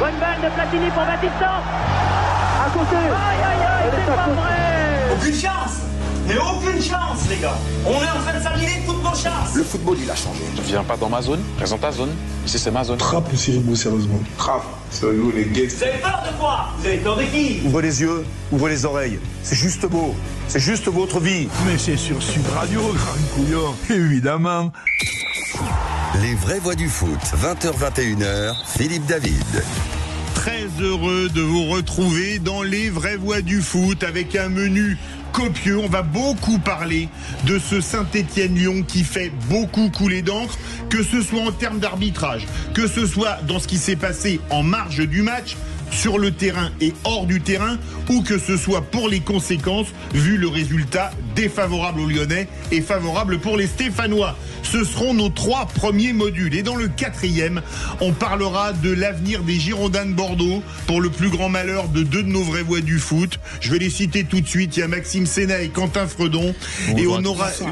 Bonne balle de Platini pour Batista. À côté. Aïe, c'est pas vrai. Aucune chance. Mais aucune chance, les gars. On est en train de s'annuler toutes nos chances. Le football, il a changé. Je viens pas dans ma zone, présente ta zone. Ici, c'est ma zone. Trappe aussi, vous, sérieusement. Trappe. C'est nous, les gays. Vous avez peur de quoi? Vous avez peur de qui? Ouvrez les yeux, ouvrez les oreilles. C'est juste beau. C'est juste votre vie. Mais c'est sur Sud Radio, grand couillon. Évidemment. Les vraies voix du foot, 20h-21h, Philippe David. Très heureux de vous retrouver dans les vraies voix du foot avec un menu copieux. On va beaucoup parler de ce Saint-Étienne-Lyon qui fait beaucoup couler d'encre, que ce soit en termes d'arbitrage, que ce soit dans ce qui s'est passé en marge du match, sur le terrain et hors du terrain, ou que ce soit pour les conséquences, vu le résultat défavorable aux Lyonnais et favorable pour les Stéphanois. Ce seront nos 3 premiers modules. Et dans le 4e, on parlera de l'avenir des Girondins de Bordeaux, pour le plus grand malheur de 2 de nos vraies voix du foot. Je vais les citer tout de suite. Il y a Maxime Sénat et Quentin Fredon.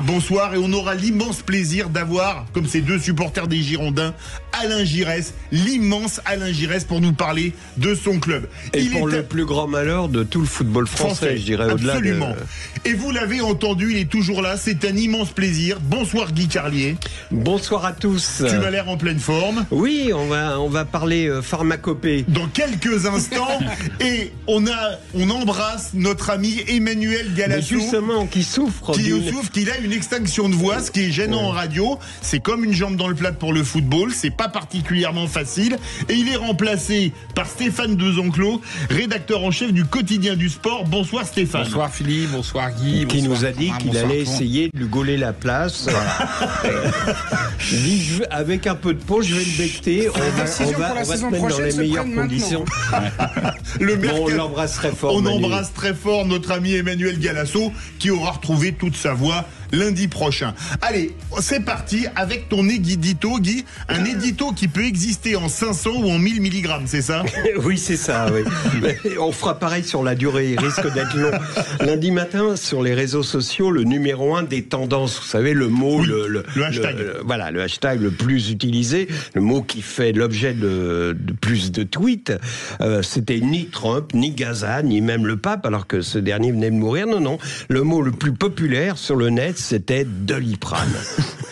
Bonsoir. Et on aura l'immense plaisir d'avoir, comme ces 2 supporters des Girondins, Alain Giresse, l'immense Alain Giresse, pour nous parler de son club. Et le plus grand malheur de tout le football français, je dirais, au-delà. Absolument. Et vous l'avez entendu, il est toujours là, c'est un immense plaisir. Bonsoir Guy Carlier. Bonsoir à tous. Tu m'as l'air en pleine forme. Oui, on va parler pharmacopée. Dans quelques instants. Et on embrasse notre ami Emmanuel Galasso. Mais justement, qui souffre. Qu'il a une extinction de voix, ce qui est gênant en radio. C'est comme une jambe dans le plat pour le football. C'est pas particulièrement facile. Et il est remplacé par Stéphane Dezonclos, rédacteur en chef du Quotidien du Sport. Bonsoir Stéphane. Bonsoir Philippe, bonsoir Guy. Qui nous a dit qu'il allait essayer de lui gauler la place. Dit, avec un peu de peau, je vais le becter. On va se mettre dans les meilleures conditions. On l'embrasse très fort. On embrasse très fort notre ami Emmanuel Galasso, qui aura retrouvé toute sa voix lundi prochain. Allez, c'est parti avec ton édito, Guy. Un édito qui peut exister en 500 ou en 1000 mg, c'est ça? Oui, c'est ça, oui. On fera pareil sur la durée, il risque d'être long. Lundi matin, sur les réseaux sociaux, le numéro 1 des tendances, vous savez, le mot, le hashtag. Le hashtag le plus utilisé, le mot qui fait l'objet de plus de tweets, c'était ni Trump, ni Gaza, ni même le pape, alors que ce dernier venait de mourir. Non. Le mot le plus populaire sur le net, c'était Doliprane.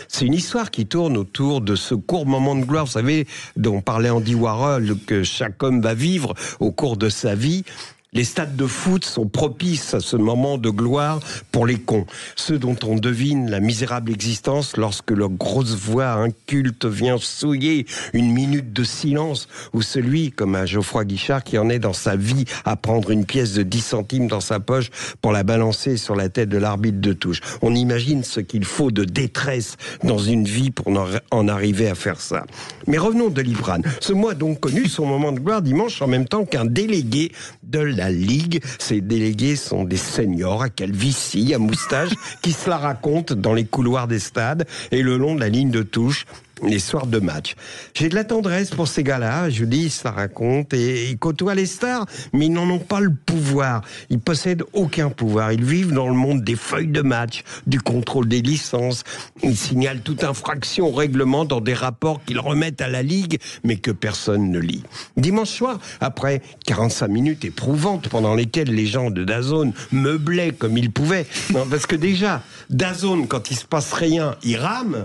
C'est une histoire qui tourne autour de ce court moment de gloire, vous savez, dont parlait Andy Warhol, que chaque homme va vivre au cours de sa vie. Les stades de foot sont propices à ce moment de gloire pour les cons. Ceux dont on devine la misérable existence lorsque leur grosse voix inculte vient souiller une minute de silence, ou celui, comme à Geoffroy Guichard, qui en est dans sa vie à prendre une pièce de 10 centimes dans sa poche pour la balancer sur la tête de l'arbitre de touche. On imagine ce qu'il faut de détresse dans une vie pour en arriver à faire ça. Mais revenons de Doliprane. Ce mois donc connu son moment de gloire dimanche en même temps qu'un délégué de la Ligue. Ces délégués sont des seniors à calvitie, à moustache, qui se la racontent dans les couloirs des stades et le long de la ligne de touche les soirs de match. J'ai de la tendresse pour ces gars-là, je dis, ils se la racontent et ils côtoient les stars, mais ils n'en ont pas le pouvoir. Ils possèdent aucun pouvoir. Ils vivent dans le monde des feuilles de match, du contrôle des licences. Ils signalent toute infraction au règlement dans des rapports qu'ils remettent à la Ligue, mais que personne ne lit. Dimanche soir, après 45 minutes éprouvantes pendant lesquelles les gens de DAZN meublaient comme ils pouvaient, non, parce que déjà, DAZN, quand il se passe rien, il rame.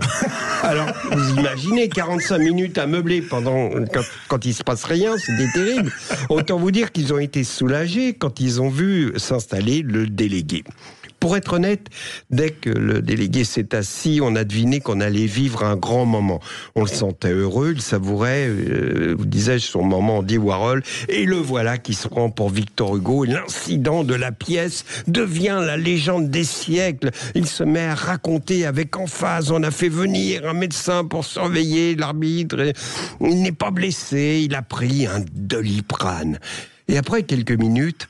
Alors, vous imaginez 45 minutes à meubler quand il se passe rien, c'était terrible. Autant vous dire qu'ils ont été soulagés quand ils ont vu s'installer le délégué. Pour être honnête, dès que le délégué s'est assis, on a deviné qu'on allait vivre un grand moment. On le sentait heureux, il savourait, vous disais-je, son moment Andy Warhol, et le voilà qui se prend pour Victor Hugo. L'incident de la pièce devient la légende des siècles. Il se met à raconter avec emphase, on a fait venir un médecin pour surveiller l'arbitre, il n'est pas blessé, il a pris un Doliprane. Et après quelques minutes,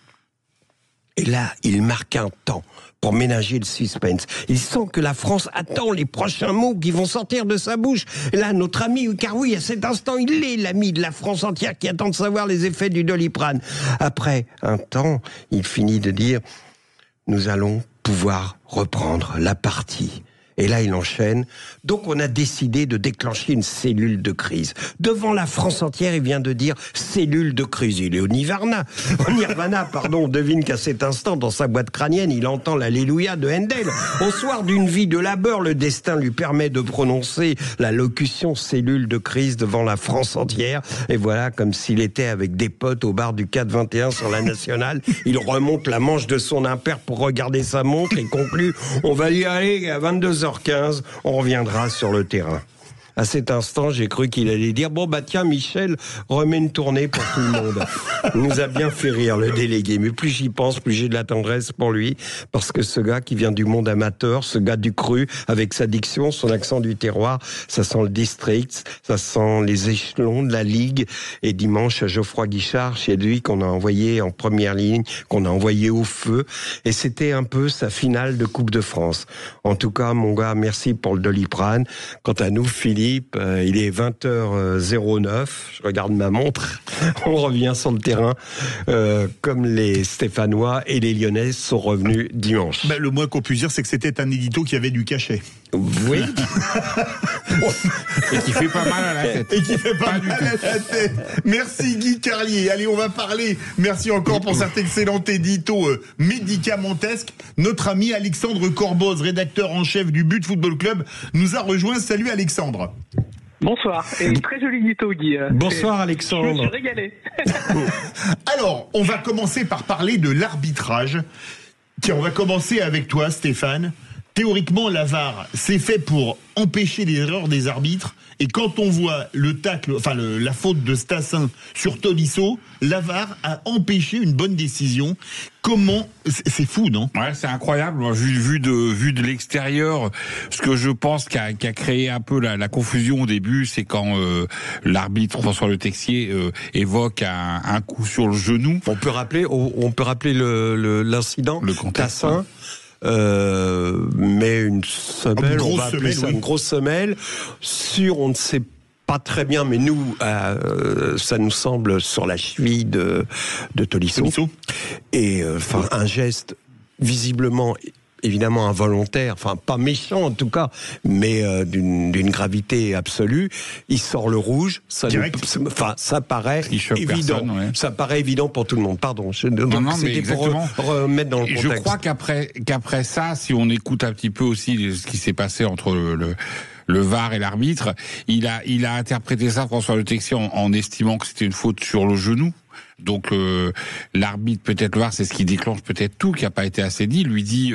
et là, il marque un temps pour ménager le suspense. Il sent que la France attend les prochains mots qui vont sortir de sa bouche. Et là, notre ami, car oui, à cet instant, il est l'ami de la France entière qui attend de savoir les effets du Doliprane. Après un temps, il finit de dire « Nous allons pouvoir reprendre la partie ». Et là, il enchaîne. Donc, on a décidé de déclencher une cellule de crise. Devant la France entière, il vient de dire cellule de crise. Il est au Nirvana. On devine qu'à cet instant, dans sa boîte crânienne, il entend l'Alléluia de Handel. Au soir d'une vie de labeur, le destin lui permet de prononcer la locution cellule de crise devant la France entière. Et voilà, comme s'il était avec des potes au bar du 4-21 sur la Nationale. Il remonte la manche de son impair pour regarder sa montre et conclut: on va y aller à 22h15, on reviendra sur le terrain. À cet instant, j'ai cru qu'il allait dire: bon, tiens, Michel, remets une tournée pour tout le monde. Il nous a bien fait rire, le délégué. Mais plus j'y pense, plus j'ai de la tendresse pour lui. Parce que ce gars qui vient du monde amateur, ce gars du cru, avec sa diction, son accent du terroir, ça sent le district, ça sent les échelons de la Ligue. Et dimanche, à Geoffroy Guichard, chez lui, qu'on a envoyé en première ligne, qu'on a envoyé au feu. Et c'était un peu sa finale de Coupe de France. En tout cas, mon gars, merci pour le Doliprane. Quant à nous, Philippe, il est 20h09, je regarde ma montre, on revient sur le terrain, comme les Stéphanois et les Lyonnais sont revenus dimanche. Le moins qu'on puisse dire, c'est que c'était un édito qui avait du cachet. Oui. Et qui fait pas mal à la tête. Merci Guy Carlier. Allez, on va parler, merci encore pour cet excellent édito médicamentesque. Notre ami Alexandre Corboz, rédacteur en chef du But Football Club, nous a rejoint. Salut Alexandre. Bonsoir, et très joli édito, Guy. Bonsoir Alexandre. Je me suis régalé. Alors, on va commencer par parler de l'arbitrage. Tiens, on va commencer avec toi, Stéphane. Théoriquement, la VAR, c'est fait pour empêcher les erreurs des arbitres. Et quand on voit le tacle, la faute de Stassin sur Tolisso, la VAR a empêché une bonne décision. Comment, c'est fou, non? Ouais, c'est incroyable. Moi, vu de l'extérieur, ce que je pense qui a créé un peu la confusion au début, c'est quand l'arbitre François Le Texier évoque un coup sur le genou. On peut rappeler l'incident. Le contexte. Tassin. Mais une semelle, on va appeler ça une grosse semelle, sur on ne sait pas très bien, mais nous, ça nous semble sur la cheville de Tolisso. Et un geste visiblement, évidemment involontaire, pas méchant en tout cas, mais d'une gravité absolue. Il sort le rouge, ça paraît évident. Personne, ouais. Ça paraît évident pour tout le monde. Pardon. C'était pour remettre dans le contexte. Je crois qu'après ça, si on écoute un petit peu aussi ce qui s'est passé entre le VAR et l'arbitre, il a interprété ça, François Le Texier, en estimant que c'était une faute sur le genou. Donc l'arbitre, peut-être le VAR, c'est ce qui déclenche peut-être tout, qui n'a pas été assez dit, lui dit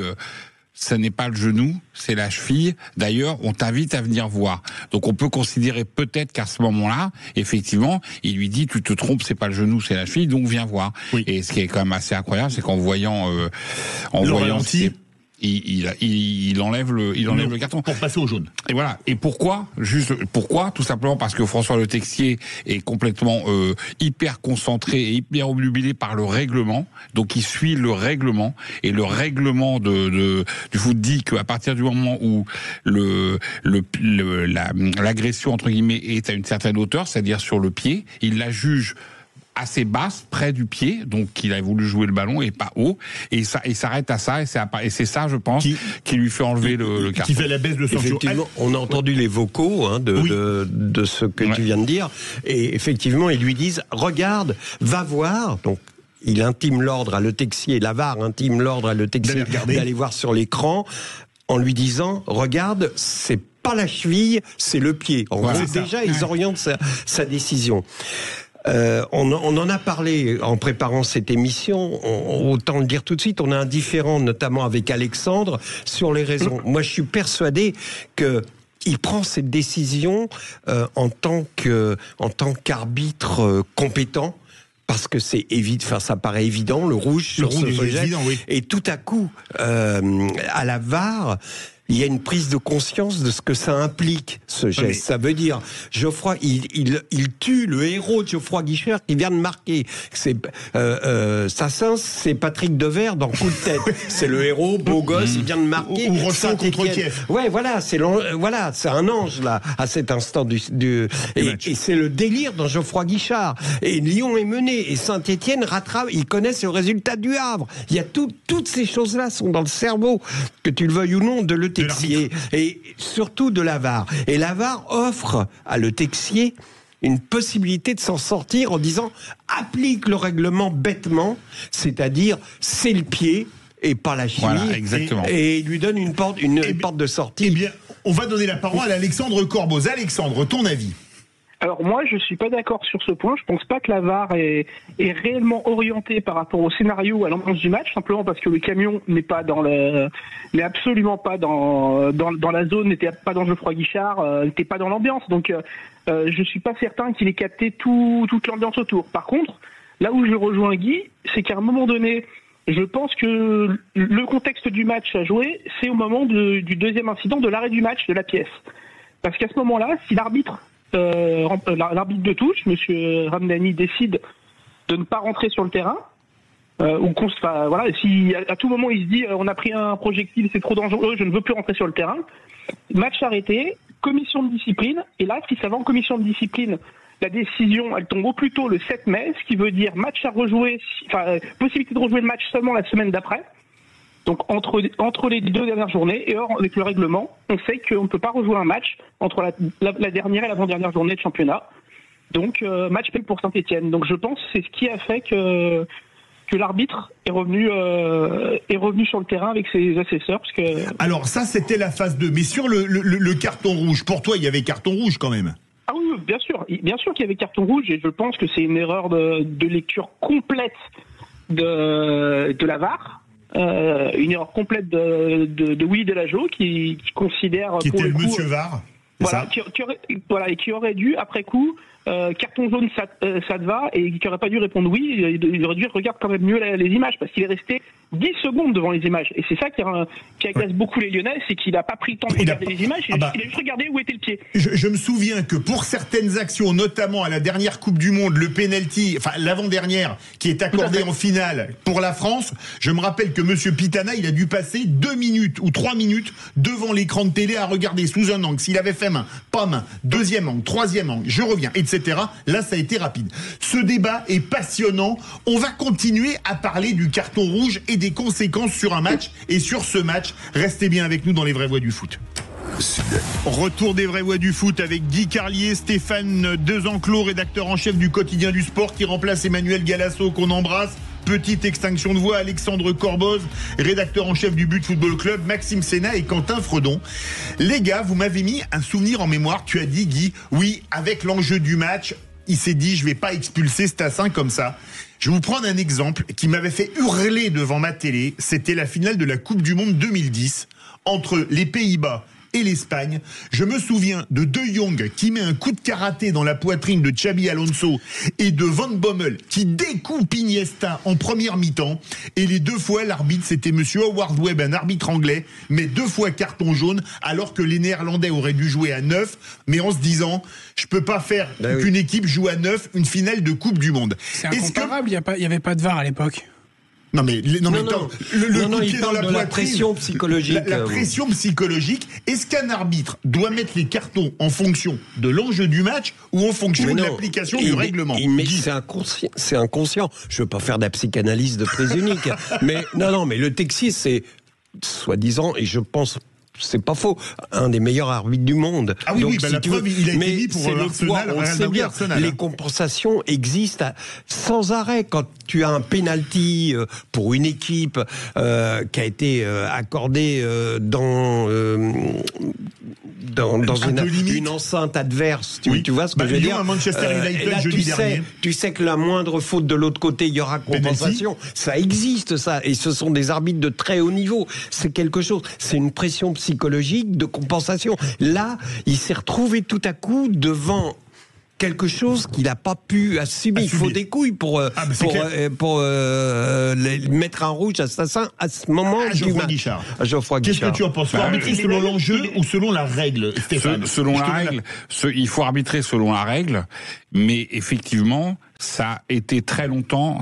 ça n'est pas le genou, c'est la cheville. D'ailleurs, on t'invite à venir voir. Donc on peut considérer peut-être qu'à ce moment-là, effectivement, il lui dit tu te trompes, c'est pas le genou, c'est la cheville, donc viens voir. Oui. Et ce qui est quand même assez incroyable, c'est qu'en voyant il enlève le carton pour passer au jaune. Et voilà. Et pourquoi? Tout simplement parce que François Le Texier est complètement hyper concentré et hyper obnubilé par le règlement. Donc il suit le règlement, et le règlement du foot dit qu'à partir du moment où l'agression entre guillemets est à une certaine hauteur, c'est-à-dire sur le pied, il la juge assez basse, près du pied, donc il a voulu jouer le ballon et pas haut, et il s'arrête à ça, et c'est ça, je pense, qui lui fait enlever le carton. Qui fait la baisse de son jeu. Effectivement, on a entendu les vocaux de ce que tu viens de dire, et effectivement, ils lui disent, regarde, va voir, donc il intime l'ordre à Le Texier, la VAR intime l'ordre à Le Texier d'aller voir sur l'écran, en lui disant, regarde, c'est pas la cheville, c'est le pied. En gros, déjà, ils orientent sa décision. On en a parlé en préparant cette émission, autant le dire tout de suite, on a un différend notamment avec Alexandre sur les raisons. Moi je suis persuadé que il prend cette décision en tant qu'arbitre compétent, parce que c'est évident, ça paraît évident, le rouge sur ce projet, et tout à coup à la VAR, il y a une prise de conscience de ce que ça implique, ce geste. Ça veut dire, Geoffroy, il tue le héros de Geoffroy Guichard qui vient de marquer. Sassin, c'est Patrick Devers dans Coup de tête. C'est le héros, beau gosse, il vient de marquer. Ou Rochon contre Kiev. Ouais, voilà, c'est un ange, là, à cet instant et c'est le délire dans Geoffroy Guichard. Et Lyon est mené, et Saint-Étienne rattrape, ils connaissent le résultat du Havre. Il y a toutes ces choses-là sont dans le cerveau, que tu le veuilles ou non, de Le Texier et surtout de la VAR. Et la VAR offre à le Texier une possibilité de s'en sortir en disant applique le règlement bêtement, c'est-à-dire c'est le pied et pas la cheville. Voilà, exactement. Et il lui donne une porte de sortie. Eh bien, on va donner la parole à Alexandre Corboz. Alexandre, ton avis? Alors moi, je suis pas d'accord sur ce point. Je pense pas que la VAR est réellement orientée par rapport au scénario, à l'ambiance du match, simplement parce que le camion n'est absolument pas dans la zone, n'était pas dans Geoffroy Guichard, n'était pas dans l'ambiance. Donc je suis pas certain qu'il ait capté toute l'ambiance autour. Par contre, là où je rejoins Guy, c'est qu'à un moment donné, je pense que le contexte du match à jouer, c'est au moment du deuxième incident, de l'arrêt du match, de la pièce. Parce qu'à ce moment-là, si l'arbitre de touche, Monsieur Ramdani, décide de ne pas rentrer sur le terrain, si à tout moment il se dit on a pris un projectile, c'est trop dangereux, je ne veux plus rentrer sur le terrain, match arrêté, commission de discipline, et là si ça va en commission de discipline, la décision elle tombe au plus tôt le 7 mai, ce qui veut dire match à rejouer, possibilité de rejouer le match seulement la semaine d'après. Donc entre les 2 dernières journées, et or avec le règlement, on sait qu'on ne peut pas rejouer un match entre la dernière et l'avant-dernière journée de championnat. Donc match nul pour Saint-Etienne. Donc je pense que c'est ce qui a fait que l'arbitre est revenu sur le terrain avec ses assesseurs. Parce que... Alors ça c'était la phase 2, mais sur le carton rouge, pour toi il y avait carton rouge quand même? Ah oui, bien sûr qu'il y avait carton rouge, et je pense que c'est une erreur de lecture complète de la VAR. Une erreur complète de Willy Delageau qui considère qui pour était le coup, monsieur VAR, qui aurait dû après coup carton jaune ça te va, et qui aurait pas dû répondre oui, il aurait dû regarder quand même mieux les images, parce qu'il est resté 10 secondes devant les images, et c'est ça qui agace beaucoup les Lyonnais, c'est qu'il n'a pas pris le temps de regarder les images, il a juste regardé où était le pied. Je me souviens que pour certaines actions, notamment à la dernière Coupe du Monde, le penalty, l'avant-dernière, qui est accordé en finale pour la France, je me rappelle que monsieur Pitana, il a dû passer 2 minutes ou 3 minutes devant l'écran de télé à regarder sous un angle, s'il avait fait main, pas main, deuxième angle, troisième angle, je reviens, etc. Là, ça a été rapide. Ce débat est passionnant. On va continuer à parler du carton rouge et des conséquences sur un match. Et sur ce match, restez bien avec nous dans les vraies voix du foot. Retour des vraies voix du foot avec Guy Carlier, Stéphane Desenclos, rédacteur en chef du quotidien du sport, qui remplace Emmanuel Galasso, qu'on embrasse. Petite extinction de voix, Alexandre Corboz, rédacteur en chef du But Football Club, Maxime Sénat et Quentin Fredon. Les gars, vous m'avez mis un souvenir en mémoire. Tu as dit, Guy, oui, avec l'enjeu du match, il s'est dit, je vais pas expulser Stassin comme ça. Je vais vous prendre un exemple qui m'avait fait hurler devant ma télé. C'était la finale de la Coupe du Monde 2010 entre les Pays-Bas et l'Espagne. Je me souviens de De Jong qui met un coup de karaté dans la poitrine de Xabi Alonso et de Van Bommel qui découpe Iniesta en première mi-temps. Et les 2 fois, l'arbitre, c'était monsieur Howard Webb, un arbitre anglais, mais 2 fois carton jaune, alors que les Néerlandais auraient dû jouer à 9, mais en se disant, je peux pas faire qu'une équipe joue à 9 une finale de Coupe du Monde. C'est incomparable, il y avait pas de VAR à l'époque. Non mais le coup de pied dans la poitrine, la pression psychologique. La pression psychologique. Est-ce qu'un arbitre doit mettre les cartons en fonction de l'enjeu du match ou en fonction de l'application du règlement? C'est inconscient. Je veux pas faire de la psychanalyse de prise unique. mais le Texier, c'est soi-disant, et je pense, c'est pas faux, un des meilleurs arbitres du monde. Ah oui, donc, la preuve, il a été mis pour Arsenal, on sait bien, les compensations existent sans arrêt. Quand tu as un penalty pour une équipe qui a été accordé dans une enceinte adverse, tu vois ce que je veux dire. Manchester United, là, jeudi dernier. Tu sais que la moindre faute de l'autre côté, il y aura compensation. Penalty. Ça existe, ça, et ce sont des arbitres de très haut niveau. C'est quelque chose. C'est une pression psychologique de compensation. Là, il s'est retrouvé tout à coup devant quelque chose qu'il n'a pas pu assumer. Il faut des couilles pour mettre un rouge à Stassin à ce moment du match. Geoffroy Guichard. Qu'est-ce que tu en penses? Faut arbitrer selon l'enjeu ou selon la règle, Stéphane? Selon la règle. Il faut arbitrer selon la règle, mais effectivement, ça n'a été très longtemps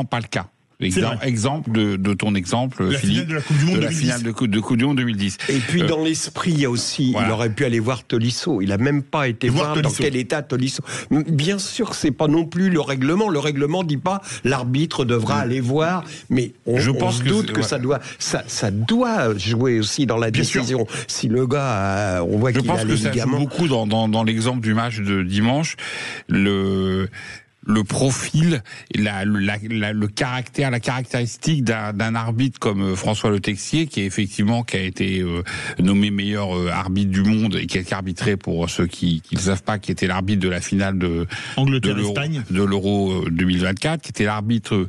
pas le cas. Exemple de ton exemple, la Philippe, finale de la Coupe du Monde 2010. La finale de Coupe du Monde 2010. Et puis dans l'esprit, il y a aussi, il aurait pu aller voir Tolisso. Il n'a même pas été voir dans quel état Tolisso. Bien sûr, c'est pas non plus le règlement. Le règlement dit pas l'arbitre devra aller voir, mais je pense se doute que ça doit jouer aussi dans la décision. Si le gars, on voit qu'il a les ligaments. Je pense que ça joue beaucoup dans l'exemple du match de dimanche. Le profil, le caractère, la caractéristique d'un arbitre comme François Le Texier, qui a été nommé meilleur arbitre du monde et qui a arbitré, pour ceux qui ne savent pas, qui était l'arbitre de la finale de l'Euro 2024, qui était l'arbitre.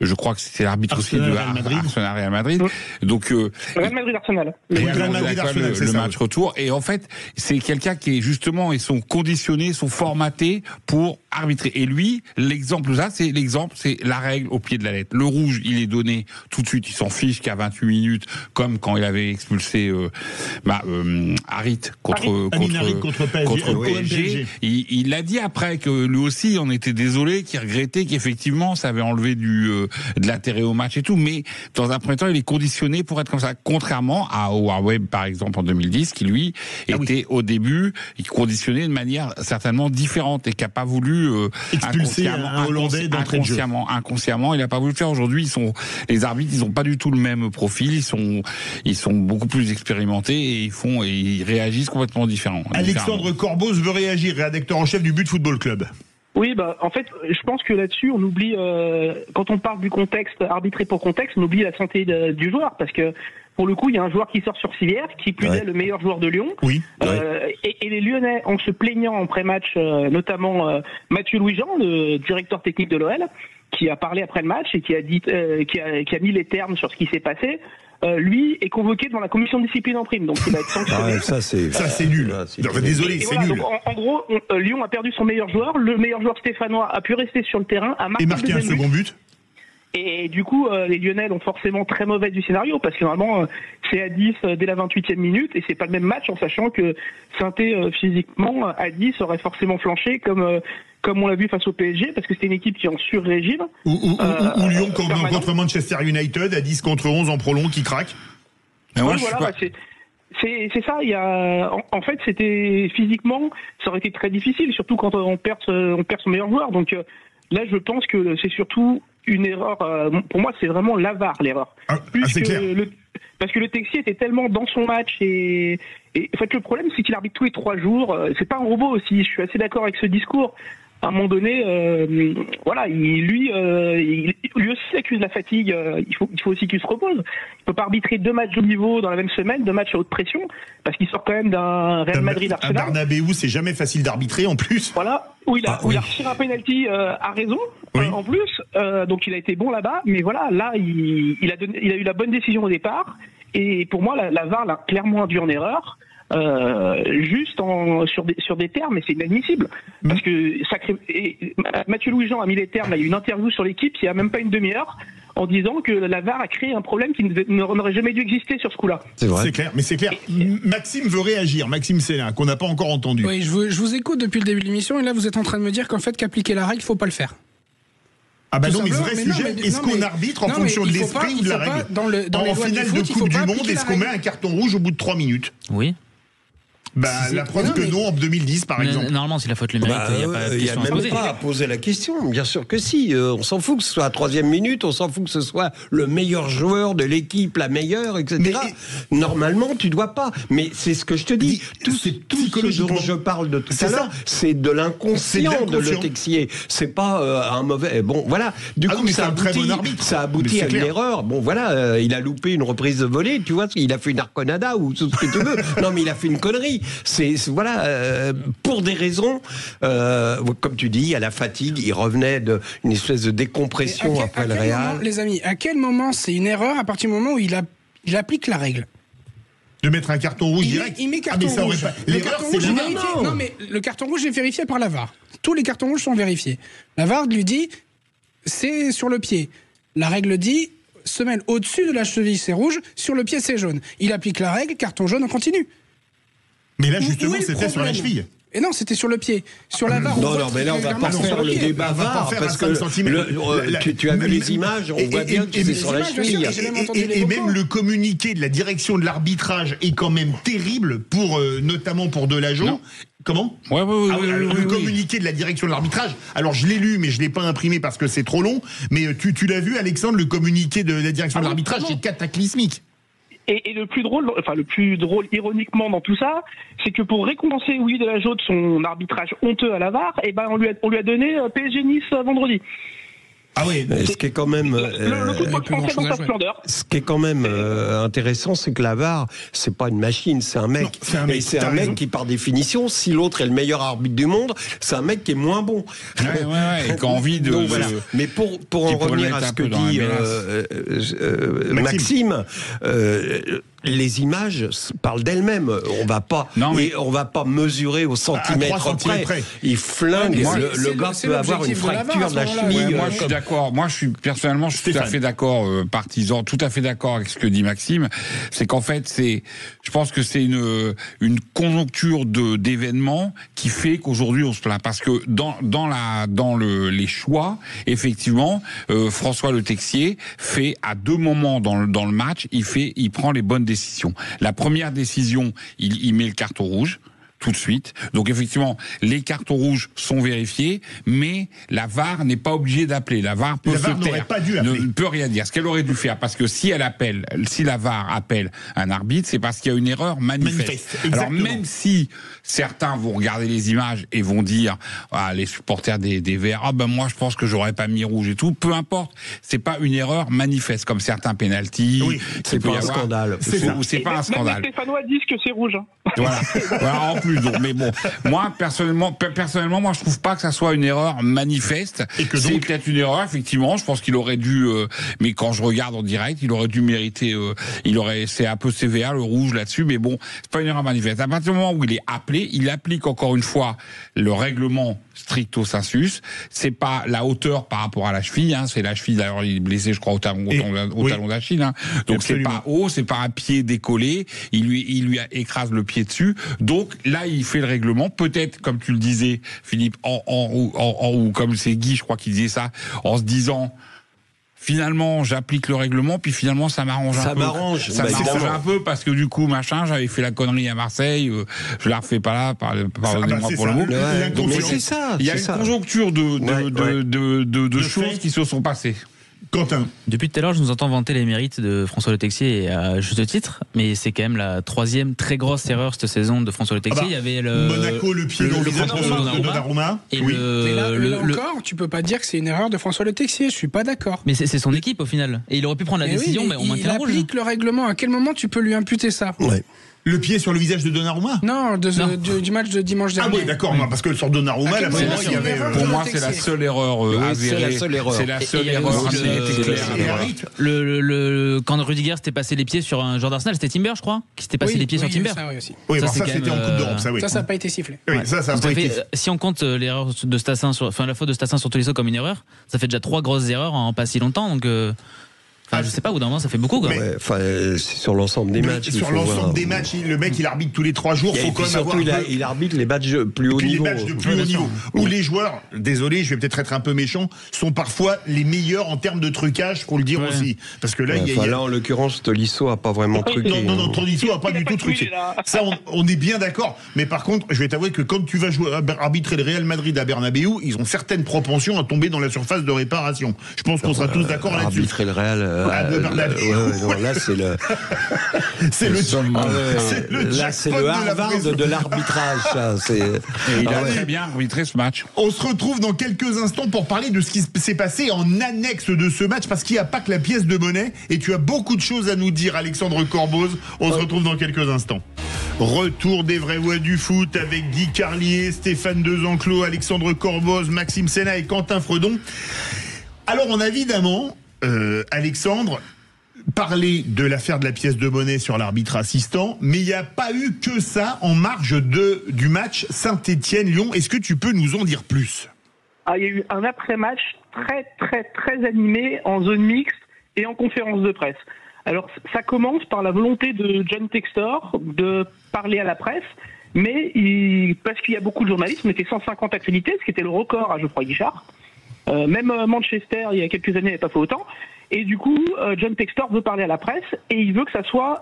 Je crois que c'était l'arbitre aussi de Arsenal-Real Madrid. Donc Real Madrid-Arsenal. Le match retour. Et en fait, c'est quelqu'un qui est justement, ils sont conditionnés, sont formatés pour arbitrer. Et lui, l'exemple c'est la règle au pied de la lettre. Le rouge, il est donné tout de suite, il s'en fiche qu'à 28 minutes, comme quand il avait expulsé Harit contre PSG. Il l'a dit après que lui aussi en était désolé, qu'il regrettait qu'effectivement ça avait enlevé de l'intérêt au match et tout, mais dans un premier temps il est conditionné pour être comme ça, contrairement à Howard Webb par exemple en 2010, qui lui était au début conditionné de manière certainement différente et qui n'a pas voulu expulser un Hollandais d'entrée de jeu. Inconsciemment, il n'a pas voulu le faire. Aujourd'hui, les arbitres, ils n'ont pas du tout le même profil, ils sont beaucoup plus expérimentés et ils réagissent complètement différemment. Alexandre Corboz veut réagir, rédacteur en chef du But Football Club. Oui, en fait, je pense que là-dessus, on oublie, quand on parle du contexte, arbitrer pour contexte, on oublie la santé du joueur, parce que, pour le coup, il y a un joueur qui sort sur civière, qui plus est le meilleur joueur de Lyon. Oui. Et les Lyonnais, en se plaignant en pré-match, notamment Mathieu Louis-Jean, le directeur technique de l'OL, qui a parlé après le match et qui a dit, qui a mis les termes sur ce qui s'est passé. Lui est convoqué devant la commission de discipline en prime, donc il va être sanctionné. Ça c'est nul. Désolé, c'est nul. Donc, en gros, Lyon a perdu son meilleur joueur. Le meilleur joueur stéphanois a pu rester sur le terrain, a marqué un second but. Et du coup, les Lyonnais ont forcément très mauvais du scénario, parce que normalement, c'est à 10 dès la 28e minute, et c'est pas le même match, en sachant que Saint-Étienne, physiquement, à 10 aurait forcément flanché, comme on l'a vu face au PSG, parce que c'était une équipe qui est en sur-régime. Ou Lyon contre Manchester United, à 10 contre 11 en prolong, qui craque. C'est ça, en fait, c'était physiquement, ça aurait été très difficile, surtout quand on perd son meilleur joueur. Donc là, je pense que c'est surtout une erreur. Pour moi, c'est vraiment la VAR, l'erreur. C'est clair. Parce que le Texier était tellement dans son match et en fait, le problème, c'est qu'il arbitre tous les 3 jours. C'est pas un robot aussi. Je suis assez d'accord avec ce discours. À un moment donné, lui aussi accuse la fatigue. Il faut aussi qu'il se repose. Il peut pas arbitrer 2 matchs de niveau dans la même semaine, 2 matchs à haute pression, parce qu'il sort quand même d'un Real Madrid-Arsenal. Un Bernabéu, c'est jamais facile d'arbitrer en plus. Voilà, où il a retiré un penalty à raison, en plus. Donc il a été bon là-bas, mais voilà, là il a eu la bonne décision au départ. Et pour moi, la VAR l'a clairement induit en erreur. Sur des termes, et c'est inadmissible. Parce que Mathieu Louis-Jean a mis les termes, il y a eu une interview sur l'équipe il n'y a même pas une demi-heure, en disant que la VAR a créé un problème qui n'aurait jamais dû exister sur ce coup-là. C'est clair, mais c'est clair. Maxime veut réagir, Maxime Célin, qu'on n'a pas encore entendu. Oui, je vous écoute depuis le début de l'émission, et là vous êtes en train de me dire qu'en fait, qu'appliquer la règle, il ne faut pas le faire. Ah bah non, mais vrai sujet, est-ce qu'on arbitre en fonction de l'esprit ou de la règle? En finale de Coupe du Monde, est-ce qu'on met un carton rouge au bout de 3 minutes? Oui. La preuve que non, en 2010 par exemple. Normalement, c'est la faute le mérite. Il n'y a pas de question à se poser. Pas à poser la question. Bien sûr que si. On s'en fout que ce soit à 3e minute, on s'en fout que ce soit le meilleur joueur de l'équipe, la meilleure, etc. Normalement, tu dois pas. Mais c'est ce que je te dis. Tout ce dont je parle de tout à l'heure, c'est de l'inconscient de Le Texier. C'est pas un mauvais. Bon, voilà. Du coup, ça aboutit à une erreur. Bon, voilà. Il a loupé une reprise de volée. Tu vois, il a fait une arconada ou tout ce que tu veux. Non, mais il a fait une connerie. Pour des raisons, comme tu dis, à la fatigue, il revenait d'une espèce de décompression après le Real. Les amis, à quel moment c'est une erreur à partir du moment où il applique la règle? De mettre un carton rouge direct. Il met carton rouge. L'erreur, c'est la VAR. Non, mais le carton rouge est vérifié par la VAR. Tous les cartons rouges sont vérifiés. La VAR lui dit, c'est sur le pied. La règle dit, semelle au-dessus de la cheville, c'est rouge, sur le pied, c'est jaune. Il applique la règle, carton jaune, on continue. Mais là, justement, c'était sur la cheville. Et non, c'était sur le pied. Sur la VAR, non, mais là, on va pas faire le débat VAR, parce que tu as vu les images, on voit bien que c'est sur la cheville. Et même le communiqué de la direction de l'arbitrage est quand même terrible, notamment pour Delageau. Comment ? Le communiqué de la direction de l'arbitrage. Alors je l'ai lu, mais je l'ai pas imprimé parce que c'est trop long. Mais tu l'as vu, Alexandre, le communiqué de la direction de l'arbitrage, c'est cataclysmique. Et le plus drôle ironiquement dans tout ça, c'est que pour récompenser Willy Delageau de son arbitrage honteux à la VAR, on lui a donné PSG Nice vendredi. Ah oui, ce qui est quand même le football français dans sa splendeur. Ce qui est quand même intéressant, c'est que la VAR, c'est pas une machine, c'est un mec. Non, c'est un mec qui, par définition, si l'autre est le meilleur arbitre du monde, c'est un mec qui est moins bon. Et qui a envie de. Donc, voilà. Mais pour en revenir à ce que dit Maxime, les images parlent d'elles-mêmes. On va pas mesurer au centimètre près. Il flingue. Le gars peut avoir une fracture de la cheville. Moi, je suis d'accord. Moi, je suis tout à fait d'accord, partisan, tout à fait d'accord avec ce que dit Maxime. C'est qu'en fait, je pense que c'est une conjoncture d'événements qui fait qu'aujourd'hui on se plaint, parce que dans les choix, effectivement, François Le Texier fait à deux moments dans le match, il prend les bonnes décisions. La première décision, il met le carton rouge tout de suite. Donc effectivement, les cartons rouges sont vérifiés, mais la VAR n'est pas obligée d'appeler. La VAR peut se taire, ne peut rien dire. Ce qu'elle aurait dû faire, parce que si la VAR appelle un arbitre, c'est parce qu'il y a une erreur manifeste. Alors même si certains vont regarder les images et vont dire, les supporters des Verts, moi je pense que j'aurais pas mis rouge et tout, peu importe, c'est pas une erreur manifeste, comme certains pénaltys. Oui, c'est pas un scandale. C'est pas un scandale. Même les Stéphanois disent que c'est rouge. Voilà, en plus. Donc, mais bon, moi personnellement, moi je trouve pas que ça soit une erreur manifeste. C'est peut-être une erreur, effectivement. Je pense qu'il aurait dû, mais quand je regarde en direct, il aurait dû mériter. C'est un peu sévère le rouge là-dessus, mais bon, c'est pas une erreur manifeste. À partir du moment où il est appelé, il applique encore une fois le règlement stricto sensus. C'est pas la hauteur par rapport à la cheville, c'est la cheville. D'ailleurs, il est blessé, je crois, au talon d'Achille. Donc absolument. C'est pas haut, c'est pas un pied décollé. Il lui écrase le pied dessus. Donc là, il fait le règlement. Peut-être, comme tu le disais, Philippe, ou comme c'est Guy, je crois qu'il disait ça, en se disant. Finalement, j'applique le règlement, puis finalement, ça m'arrange un peu. Ça m'arrange un peu, parce que du coup, j'avais fait la connerie à Marseille, je la refais pas là, pardonnez-moi pour le mot. Donc, c'est ça. Il y a une conjoncture de choses qui se sont passées. Quentin. Depuis tout à l'heure, je nous entends vanter les mérites de François Le Texier, à juste titre, mais c'est quand même la troisième très grosse erreur cette saison de François Le Texier. Il y avait Monaco, le pied dans le visage de Donnarumma. Mais là encore, tu peux pas dire que c'est une erreur de François Le Texier, je suis pas d'accord. Mais c'est son équipe au final. Et il aurait pu prendre la décision, mais on maintient le rouge. Il applique le règlement, à quel moment tu peux lui imputer ça ? Le pied sur le visage de Donnarumma ? Non, du match de dimanche dernier. Ah oui, d'accord, parce que sur Donnarumma, il y avait. Pour moi, c'est la seule erreur avérée. C'est la seule erreur quand Rudiger s'était passé les pieds sur un joueur d'Arsenal, c'était Timber, je crois, qui s'était passé les pieds sur Timber. Oui, ça c'était en Coupe d'Europe, ça, oui. Ça n'a pas été sifflé. Oui, ça a pas été. Si on compte l'erreur de Stassin, la faute de Stassin sur Tolisso comme une erreur, ça fait déjà 3 grosses erreurs en pas si longtemps, donc. Je sais pas, au bout d'un moment, ça fait beaucoup. C'est sur l'ensemble des matchs. Sur l'ensemble des matchs, le mec, il arbitre tous les 3 jours. Faut quand même avoir. Il arbitre les matchs plus haut niveau. Les matchs de plus haut niveau. Où les joueurs, désolé, je vais peut-être être un peu méchant, sont parfois les meilleurs en termes de trucage, faut le dire aussi. Parce que là, là, en l'occurrence, Tolisso a pas vraiment truqué. Non, Tolisso a pas du tout truqué. Ça, on est bien d'accord. Mais par contre, je vais t'avouer que quand tu vas arbitrer le Real Madrid à Bernabéu, ils ont certaines propensions à tomber dans la surface de réparation. Je pense qu'on sera tous d'accord là-dessus. Arbitrer le Real. Là c'est le Harvard de l'arbitrage. Il a très bien arbitré ce match. On se retrouve dans quelques instants pour parler de ce qui s'est passé en annexe de ce match, parce qu'il n'y a pas que la pièce de monnaie, et tu as beaucoup de choses à nous dire, Alexandre Corboz. On se retrouve dans quelques instants. Retour des vraies voix du foot avec Guy Carlier, Stéphane Dezenclos, Alexandre Corboz, Maxime Sénat et Quentin Fredon. Alors on a évidemment Alexandre, parler de l'affaire de la pièce de monnaie sur l'arbitre assistant, mais il n'y a pas eu que ça en marge du match Saint-Étienne-Lyon. Est-ce que tu peux nous en dire plus ? Il y a eu un après-match très très très animé en zone mixte et en conférence de presse. Alors ça commence par la volonté de John Textor de parler à la presse, mais parce qu'il y a beaucoup de journalistes, on était 150 accrédités, ce qui était le record à Geoffroy Guichard. Même Manchester, il y a quelques années, n'avait pas fait autant. Et du coup, John Textor veut parler à la presse et il veut que ça soit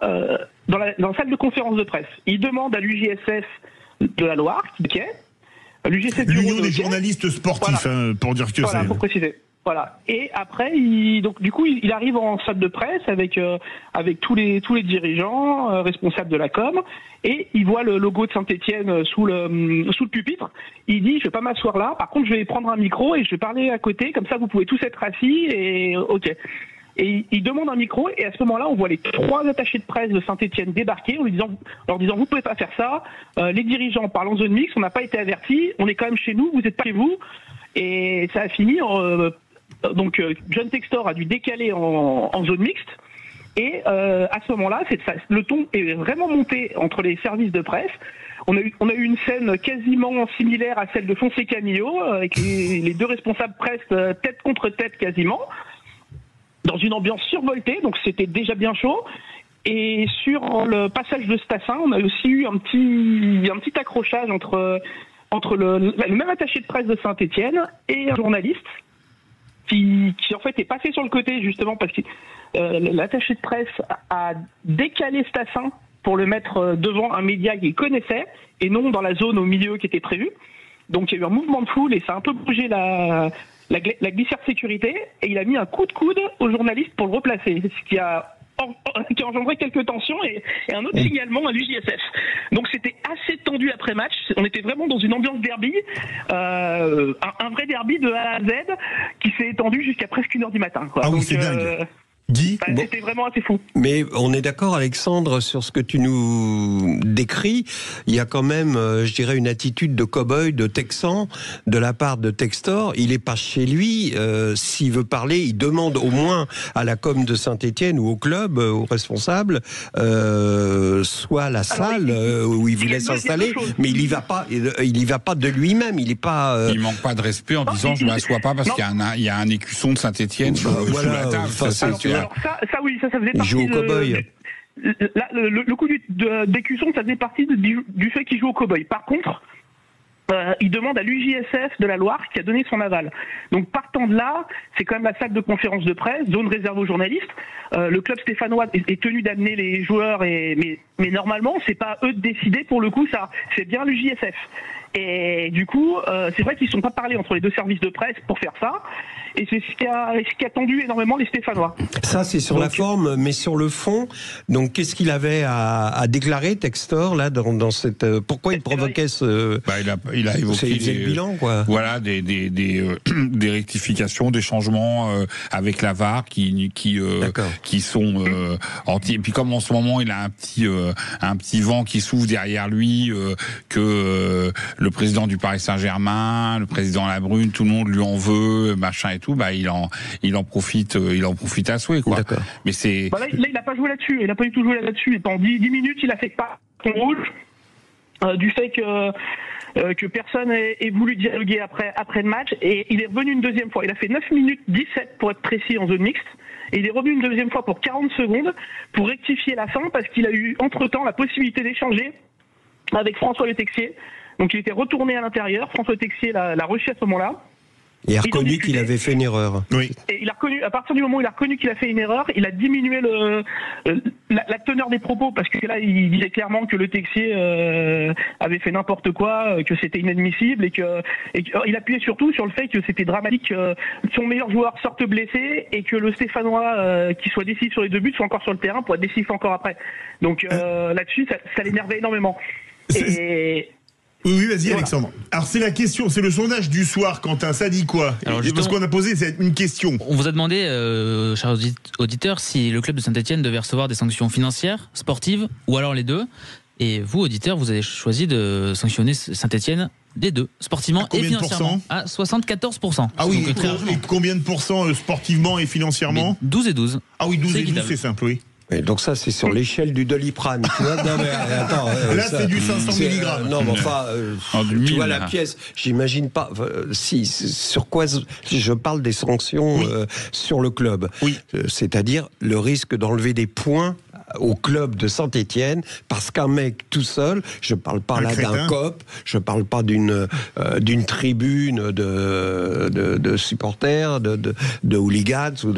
dans la salle de conférence de presse. Il demande à l'UJSF de la Loire, qui est l'Union des journalistes sportifs, voilà. Pour dire que voilà, c'est. pour préciser. Voilà. Et après, il arrive en salle de presse avec tous les dirigeants responsables de la com, et il voit le logo de Saint-Étienne sous le pupitre. Il dit, je vais pas m'asseoir là. Par contre, je vais prendre un micro et je vais parler à côté. Comme ça, vous pouvez tous être assis. Et ok. Et il demande un micro, et à ce moment-là, on voit les 3 attachés de presse de Saint-Étienne débarquer en leur disant, vous pouvez pas faire ça. Les dirigeants parlent en zone mixte, on n'a pas été avertis. On est quand même chez nous. Vous êtes pas chez vous. Et ça a fini. Donc John Textor a dû décaler en zone mixte, et à ce moment-là, le ton est vraiment monté entre les services de presse. On a eu une scène quasiment similaire à celle de Fonseca Millau, avec les 2 responsables presse tête contre tête quasiment, dans une ambiance survoltée, donc c'était déjà bien chaud. Et sur le passage de Stassin, on a aussi eu un petit accrochage entre le même attaché de presse de Saint-Étienne et un journaliste qui en fait est passé sur le côté, justement parce que l'attaché de presse a décalé Stassin pour le mettre devant un média qu'il connaissait et non dans la zone au milieu qui était prévue. Donc il y a eu un mouvement de foule et ça a un peu bougé la glissière de sécurité, et il a mis un coup de coude au journaliste pour le replacer, ce qui a engendré quelques tensions et un autre signalement à l'UJSF. Donc c'était assez tendu après match. On était vraiment dans une ambiance derby, un vrai derby de A à Z qui s'est étendu jusqu'à presque 1h du matin, quoi. Ah oui, donc, c'est dingue. Guy, c'était vraiment assez fou. Mais on est d'accord, Alexandre, sur ce que tu nous décris. Il y a quand même, je dirais, une attitude de cow-boy, de texan, de la part de Textor. Il est pas chez lui. S'il veut parler, il demande au moins à la com de Saint-Étienne ou au club, aux responsables, soit à la salle où il voulait s'installer. Mais il y va pas. Il y va pas de lui-même. Il est pas. Il manque pas de respect en disant je m'assois pas parce qu'il y a un écusson de Saint-Étienne sous la table. Alors ça oui, ça faisait partie le coup d'écusson, ça faisait partie du fait qu'il joue au cow-boy. Par contre, il demande à l'UJSF de la Loire qui a donné son aval. Donc partant de là, c'est quand même la salle de conférence de presse, zone réservée aux journalistes. Le club stéphanois est tenu d'amener les joueurs, mais normalement, c'est pas à eux de décider pour le coup, ça, c'est bien l'UJSF. Et du coup, c'est vrai qu'ils ne sont pas parlé entre les 2 services de presse pour faire ça. Et c'est ce qui a tendu énormément les Stéphanois. Ça, c'est sur la forme, mais sur le fond, donc qu'est-ce qu'il avait à déclarer, Textor, là, dans cette... pourquoi il provoquait ce... il a évoqué le bilan, quoi. Voilà, des rectifications, des changements avec la VAR qui sont anti... Et puis comme en ce moment, il a un petit vent qui souffle derrière lui, que le président du Paris Saint-Germain, le président Labrune, tout le monde lui en veut, machin et tout, il en profite à souhait, quoi. D'accord. Mais c'est... Là, il n'a pas joué là-dessus, il n'a pas du tout joué là-dessus. Et pendant 10 minutes, il a fait pas ton rouge, du fait que personne ait voulu dialoguer après le match, et il est revenu une deuxième fois. Il a fait 9 minutes 17 pour être précis en zone mixte, et il est revenu une deuxième fois pour 40 secondes pour rectifier la fin, parce qu'il a eu entre-temps la possibilité d'échanger avec François Le Texier. Donc il était retourné à l'intérieur, François Le Texier l'a reçu à ce moment-là. Il a reconnu qu'il avait fait une erreur. Oui. Et il a reconnu, à partir du moment où il a reconnu qu'il a fait une erreur, il a diminué la teneur des propos, parce que là, il disait clairement que Le Texier avait fait n'importe quoi, que c'était inadmissible, et il appuyait surtout sur le fait que c'était dramatique, que son meilleur joueur sorte blessé, et que le Stéphanois, qui soit décisif sur les 2 buts, soit encore sur le terrain pour être décisif encore après. Donc là-dessus, ça l'énervait énormément. Oui, vas-y, voilà. Alexandre. Alors c'est la question, c'est le sondage du soir, Quentin, ça dit quoi? Parce qu'on a posé une question. On vous a demandé, chers auditeurs, si le club de Saint-Étienne devait recevoir des sanctions financières, sportives, ou alors les 2. Et vous, auditeurs, vous avez choisi de sanctionner Saint-Étienne des 2, sportivement et financièrement. À 74%. Ah oui, et combien de pourcents sportivement et financièrement? 12 et 12. Ah oui, 12 et 12, c'est simple, oui. Et donc ça, c'est sur l'échelle du Doliprane, tu vois. Non, mais attends, là, c'est du 500 mg. Non, mais enfin, tu vois la pièce, j'imagine pas... sur quoi je parle des sanctions sur le club. Oui. C'est-à-dire le risque d'enlever des points au club de Saint-Étienne parce qu'un mec tout seul, je parle pas là d'un COP, je parle pas d'une tribune de supporters, de hooligans, ou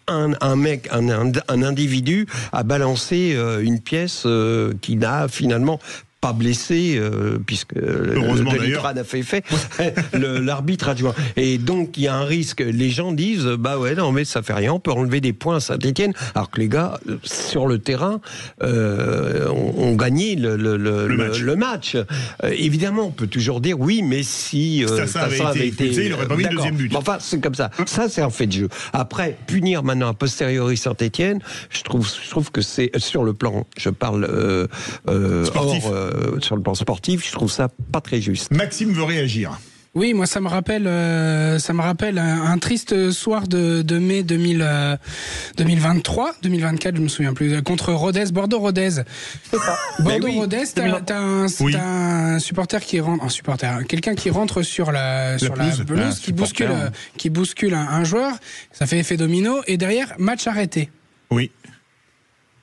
un mec, un individu a balancé une pièce qui n'a finalement pas blessé, puisque le Doliprane a fait effet, l'arbitre adjoint. Et donc, il y a un risque. Les gens disent, bah ouais, non, mais ça fait rien, on peut enlever des points à Saint-Étienne, alors que les gars, sur le terrain, ont gagné le match. Évidemment, on peut toujours dire, oui, mais si Stassin avait été expulsé, il n'aurait pas mis le deuxième but. Enfin, c'est comme ça. Ça, c'est un fait de jeu. Après, punir maintenant a posteriori Saint-Étienne, je trouve que c'est, sur le plan, je parle sur le plan sportif, je trouve ça pas très juste. Maxime veut réagir. Oui, moi ça me rappelle un triste soir de mai 2023, 2024, je me souviens plus, contre Rodez, Bordeaux-Rodez. Bordeaux-Rodez, t'as un supporter qui rentre, quelqu'un qui rentre sur la pelouse, qui bouscule un joueur, ça fait effet domino, et derrière, match arrêté. Oui.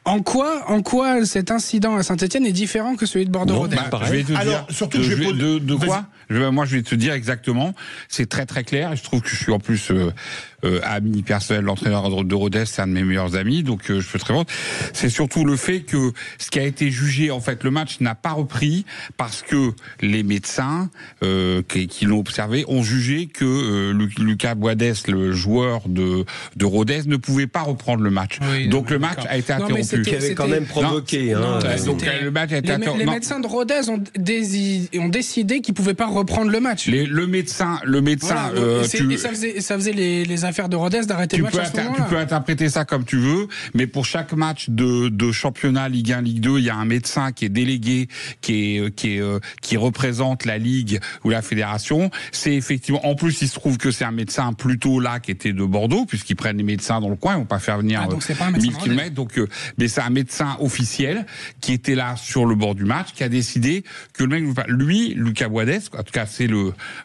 En quoi cet incident à Saint-Etienne est différent que celui de Bordeaux-Rodez? Je vais te dire. Surtout de quoi moi, je vais te dire exactement. C'est très très clair. Et je trouve que je suis en plus ami personnel, l'entraîneur de Rodez, c'est un de mes meilleurs amis, donc je peux très bien. C'est surtout le fait que ce qui a été jugé, en fait, le match n'a pas repris parce que les médecins qui l'ont observé ont jugé que Lucas Boades, le joueur de Rodez, ne pouvait pas reprendre le match. Oui, donc le match a été interrompu. Qui avait quand même provoqué. Donc le match a été interrompu. Les médecins de Rodez ont décidé qu'ils pouvaient pas reprendre le match. Le médecin. Voilà, ça faisait les affaires de Rodez d'arrêter le match à ce moment-là. Tu peux interpréter ça comme tu veux, mais pour chaque match de championnat Ligue 1, Ligue 2, il y a un médecin qui est délégué, qui représente la Ligue ou la Fédération. C'est effectivement, en plus, il se trouve que c'est un médecin plutôt là qui était de Bordeaux, puisqu'ils prennent les médecins dans le coin, ils vont pas faire venir 1000 km. Donc, mais c'est un médecin officiel qui était là sur le bord du match, qui a décidé que le mec, lui, Lucas Boades, en tout cas, c'est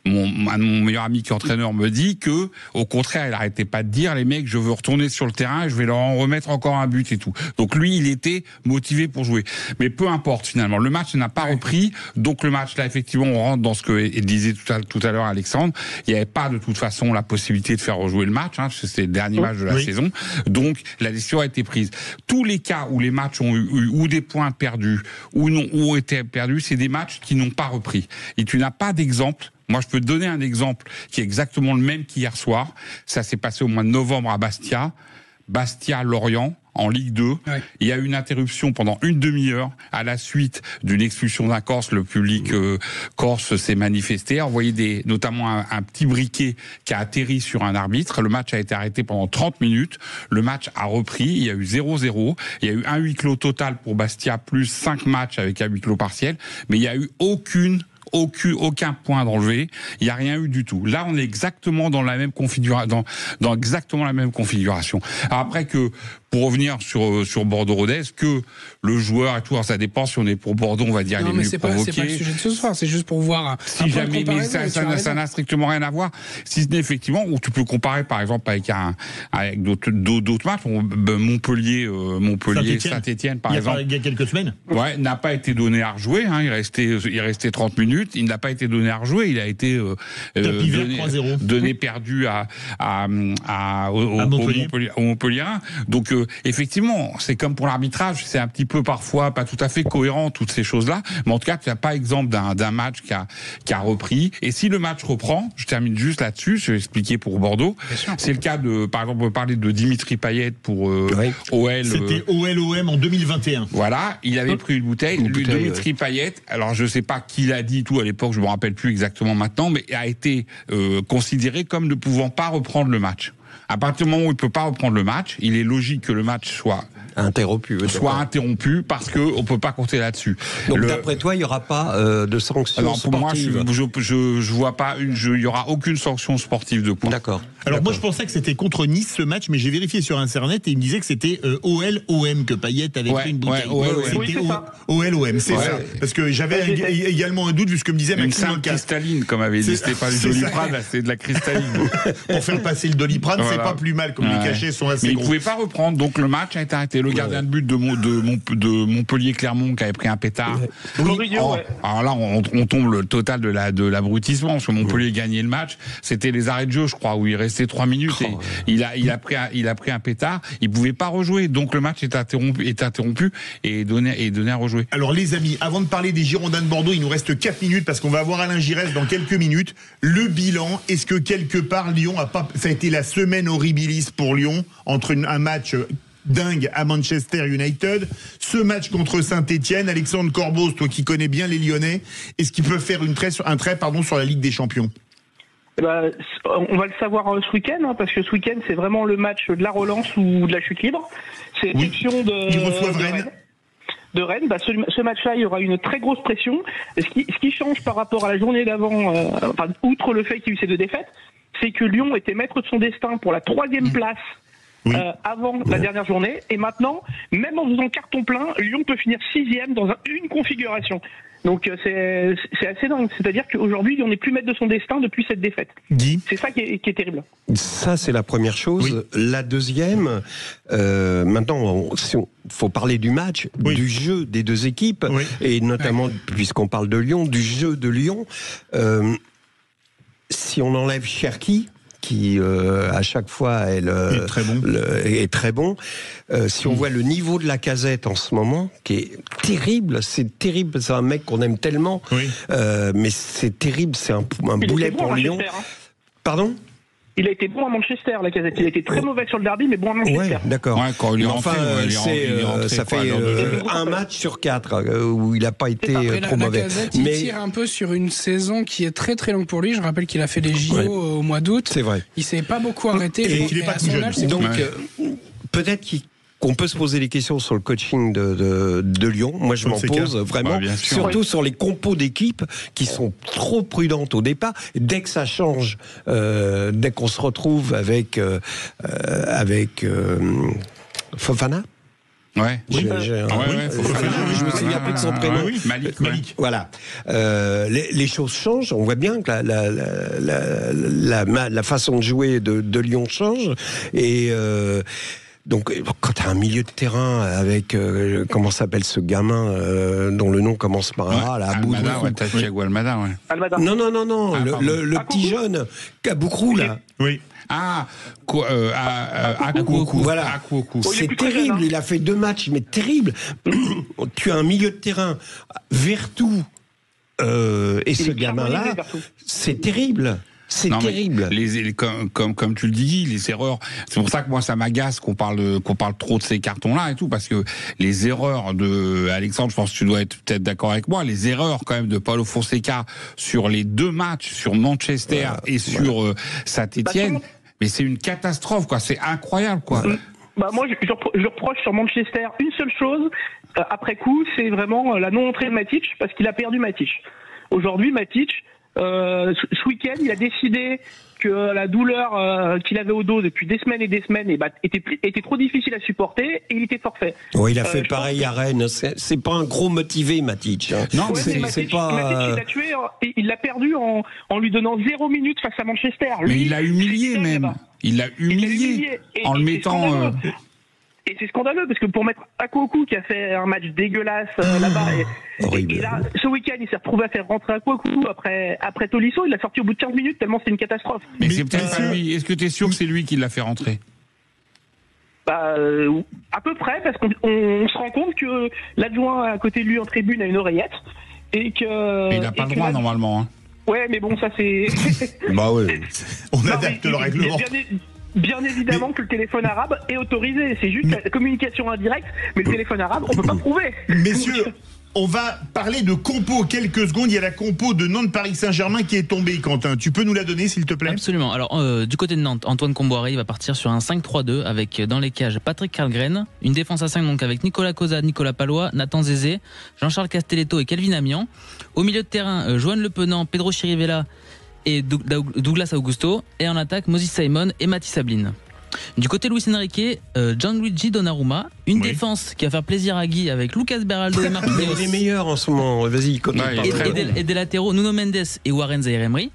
mon meilleur ami qui est entraîneur, me dit que, au contraire, il arrêtait pas de dire, les mecs, je veux retourner sur le terrain et je vais leur en remettre encore un but et tout. Donc lui, il était motivé pour jouer. Mais peu importe, finalement. Le match n'a pas repris. Donc le match, là, effectivement, on rentre dans ce que disait tout à l'heure Alexandre. Il n'y avait pas, de toute façon, la possibilité de faire rejouer le match, parce que c'est le dernier match de la saison. Donc, la décision a été prise. Tous les cas où les matchs ont eu ou des points perdus ou ont été perdus, c'est des matchs qui n'ont pas repris. Et tu n'as pas d'exemple. Moi, je peux te donner un exemple qui est exactement le même qu'hier soir. Ça s'est passé au mois de novembre à Bastia. Bastia-Lorient, en Ligue 2. Ouais. Il y a eu une interruption pendant une demi-heure à la suite d'une expulsion d'un Corse. Le public corse s'est manifesté, a envoyé notamment un petit briquet qui a atterri sur un arbitre. Le match a été arrêté pendant 30 minutes. Le match a repris. Il y a eu 0-0. Il y a eu un huis clos total pour Bastia, plus 5 matchs avec un huis clos partiel. Mais il n'y a eu aucun point d'enlevé, il n'y a rien eu du tout. Là, on est exactement dans la même configuration, dans exactement la même configuration. Alors après que, pour revenir sur Bordeaux-Rodez, que le joueur et tout, alors ça dépend si on est pour Bordeaux, on va dire il est mieux provoqué. C'est pas le sujet de ce soir, c'est juste pour voir. Si jamais, mais ça n'a strictement rien à voir. Si ce n'est effectivement, où tu peux comparer par exemple avec d'autres matchs, Montpellier, Saint-Étienne par exemple. Il y a quelques semaines. Ouais, n'a pas été donné à rejouer. Il restait 30 minutes. Il n'a pas été donné à rejouer. Il a été donné perdu au Montpellier. Donc effectivement, c'est comme pour l'arbitrage, c'est un petit peu parfois pas tout à fait cohérent toutes ces choses-là. Mais en tout cas, tu n'as pas exemple d'un match qui a repris. Et si le match reprend, je termine juste là-dessus. Je vais expliquer pour Bordeaux. C'est le cas par exemple, on peut parler de Dimitri Payet pour OL. C'était OL-OM en 2021. Voilà, il avait pris une bouteille. Dimitri Payet. Alors je sais pas qui l'a dit tout à l'époque, je me rappelle plus exactement maintenant, mais a été considéré comme ne pouvant pas reprendre le match. À partir du moment où il peut pas reprendre le match, il est logique que le match soit interrompu parce que on peut pas compter là-dessus. Donc d'après toi, il y aura pas de sanctions sportives. Pour moi, je vois pas il y aura aucune sanction sportive de point. D'accord. Alors moi je pensais que c'était contre Nice ce match, mais j'ai vérifié sur internet et il me disait que c'était OL-OM que Payet avait pris une bouteille. C'était OL-OM, c'est ça. Parce que j'avais également un doute vu ce que me disait Maxime Lencas. Cristalline, comme avait dit Stéphane Doliprane, c'est de la cristalline. Pour faire passer le Doliprane, c'est pas plus mal, comme les cachets sont assez gros. Mais il pouvait pas reprendre, donc le match a été arrêté. Le gardien de but de Montpellier-Clermont qui avait pris un pétard. Alors là, on tombe le total de l'abrutissement, parce que Montpellier gagnait le match. C'était les arrêts de jeu, je crois, où il restait 3 minutes et il a pris un pétard. Il pouvait pas rejouer, donc le match est interrompu et donné à rejouer. Alors les amis, avant de parler des Girondins de Bordeaux, il nous reste 4 minutes parce qu'on va avoir Alain Giresse dans quelques minutes. Le bilan, est-ce que quelque part Lyon ça a été la semaine horribilis pour Lyon entre un match dingue à Manchester United, ce match contre Saint-Etienne, Alexandre Corboz, toi qui connais bien les Lyonnais, est-ce qu'ils peuvent faire un trait sur la Ligue des Champions? On va le savoir ce week-end, parce que ce week-end c'est vraiment le match de la relance ou de la chute libre. C'est l'exception Ils reçoivent Rennes. De Rennes, ce match-là, il y aura une très grosse pression. Ce qui change par rapport à la journée d'avant, outre le fait qu'il y a eu ces 2 défaites, c'est que Lyon était maître de son destin pour la 3e place avant la dernière journée. Et maintenant, même en faisant carton plein, Lyon peut finir 6e dans une configuration. Donc c'est assez dingue. C'est-à-dire qu'aujourd'hui, on n'est plus maître de son destin depuis cette défaite. C'est ça qui est terrible. Ça, c'est la première chose. La deuxième, maintenant, faut parler du match, du jeu des 2 équipes, et notamment, puisqu'on parle de Lyon, du jeu de Lyon. Si on enlève Cherki, qui à chaque fois est très bon. Si on voit le niveau de Lacazette en ce moment, qui est terrible, c'est un mec qu'on aime tellement, mais c'est terrible, c'est un boulet pour Lyon. Pardon ? Il a été bon à Manchester, Lacazette. Il a été très mauvais sur le derby, mais bon à Manchester. Ouais, d'accord. Quand il est rentré, ça fait un match sur 4 où il n'a pas été trop mauvais. Lacazette, il tire un peu sur une saison qui est très très longue pour lui. Je rappelle qu'il a fait les JO au mois d'août. C'est vrai. Il s'est pas beaucoup arrêté. Et il n'est pas tout jeune. Donc, peut-être qu'on peut se poser des questions sur le coaching de Lyon. Moi, je m'en pose vraiment. Surtout sur les compos d'équipe qui sont trop prudentes au départ. Dès que ça change, dès qu'on se retrouve avec Fofana. Ouais. Je me souviens plus de son prénom. Malik. Voilà. Les choses changent. On voit bien que la façon de jouer de Lyon change. Et donc, quand tu as un milieu de terrain avec, comment s'appelle ce gamin dont le nom commence par A, là, Thiago Almada, Non, le petit jeune, Kaboukrou, là. Oui. Akouokou. Voilà. C'est terrible, il a fait 2 matchs, mais terrible. Tu as un milieu de terrain, Vertou, et ce gamin-là, c'est terrible. C'est terrible. Comme tu le dis, les erreurs. C'est pour ça que moi ça m'agace qu'on parle trop de ces cartons-là et tout, parce que les erreurs de Alexandre, je pense que tu dois être peut-être d'accord avec moi, les erreurs quand même de Paulo Fonseca sur les 2 matchs, sur Manchester et sur Saint-Etienne, mais c'est une catastrophe, quoi. C'est incroyable, quoi. Moi, je reproche sur Manchester une seule chose, après coup, c'est vraiment la non-entrée de Matic, parce qu'il a perdu Matic. Aujourd'hui, Matic, ce week-end, il a décidé que la douleur qu'il avait au dos depuis des semaines était trop difficile à supporter et il était forfait. Oui, il a fait pareil à Rennes. C'est pas un gros motivé, Matic. Non, c'est pas. Matic, il l'a tué et il l'a perdu en lui donnant 0 minutes face à Manchester. Mais il l'a humilié même. Il l'a humilié en le mettant. Et c'est scandaleux parce que pour mettre Akouokou qui a fait un match dégueulasse là-bas et là ce week-end il s'est retrouvé à faire rentrer Akouokou après Tolisso, il l'a sorti au bout de 15 minutes tellement c'est une catastrophe. Mais c'est peut-être lui. Est-ce que tu es sûr que c'est lui qui l'a fait rentrer? À peu près, parce qu'on se rend compte que l'adjoint à côté de lui en tribune a une oreillette et que. Mais il n'a pas le droit normalement. Hein. Ouais, mais bon, ça c'est. On adapte le règlement. Bien évidemment que le téléphone arabe est autorisé, c'est juste la communication indirecte, mais le téléphone arabe, on peut pas prouver. Messieurs, on va parler de compo quelques secondes. Il y a la compo de Nantes-Paris Saint-Germain qui est tombée, Quentin. Tu peux nous la donner, s'il te plaît? Absolument. Alors, du côté de Nantes, Antoine Comboiré va partir sur un 5-3-2 avec dans les cages Patrick Karlgren, une défense à 5 donc avec Nicolas Cosa, Nicolas Palois, Nathan Zézé, Jean-Charles Castelletto et Kelvin Amian. Au milieu de terrain, Joanne Le Penant, Pedro Chirivella et Douglas Augusto. Et en attaque, Moses Simon et Matty Sablin. Du côté Luis Enrique, Gianluigi Donnarumma, une défense qui va faire plaisir à Guy avec Lucas Beraldo et Marquinhos. Il est meilleur en ce moment, vas-y, et des latéraux Nuno Mendes et Warren Zaïre-Emery.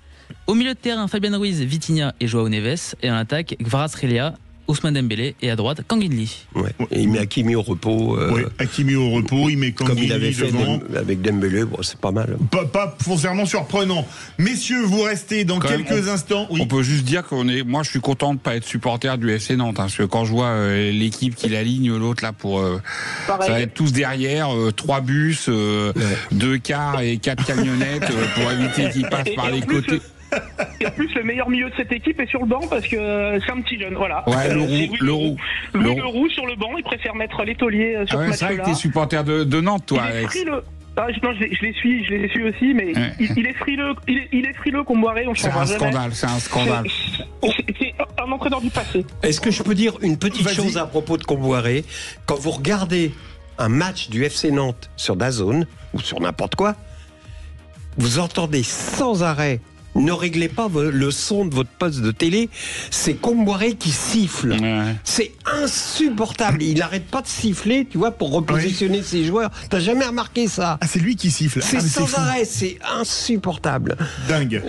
Au milieu de terrain, Fabian Ruiz, Vitinha et Joao Neves. Et en attaque, Kvaratskhelia, Ousmane Dembélé et à droite, Kang In-lee. Ouais. Et il met Hakimi au repos. Oui, Hakimi au repos, il met Kang In-lee comme il avait fait devant. avec Dembélé, bon, c'est pas mal. Pas foncièrement surprenant. Messieurs, vous restez dans quelques instants. Oui. On peut juste dire moi je suis content de ne pas être supporter du FC Nantes, parce que quand je vois l'équipe qui aligne l'autre là pour ça va être tous derrière, 3 bus, 2 cars et 4 camionnettes pour éviter qu'ils passent par les côtés. Et en plus, le meilleur milieu de cette équipe est sur le banc parce que c'est un petit jeune, voilà. Ouais, le roux sur le banc, il préfère mettre l'étolier sur ce match-là. C'est vrai que t'es supporter de Nantes, toi, Alex. Non, je les suis aussi, mais il est frileux, il est frileux Comboiré. C'est un scandale. C'est un entraîneur du passé. Est-ce que je peux dire une petite chose à propos de Comboiré? Quand vous regardez un match du FC Nantes sur DAZN ou sur n'importe quoi, vous entendez sans arrêt. Ne réglez pas le son de votre poste de télé, c'est Comboiré qui siffle. Ouais. C'est insupportable. Il n'arrête pas de siffler, tu vois, pour repositionner ses joueurs. T'as jamais remarqué ça? Ah, c'est lui qui siffle. C'est sans arrêt, c'est insupportable. Dingue.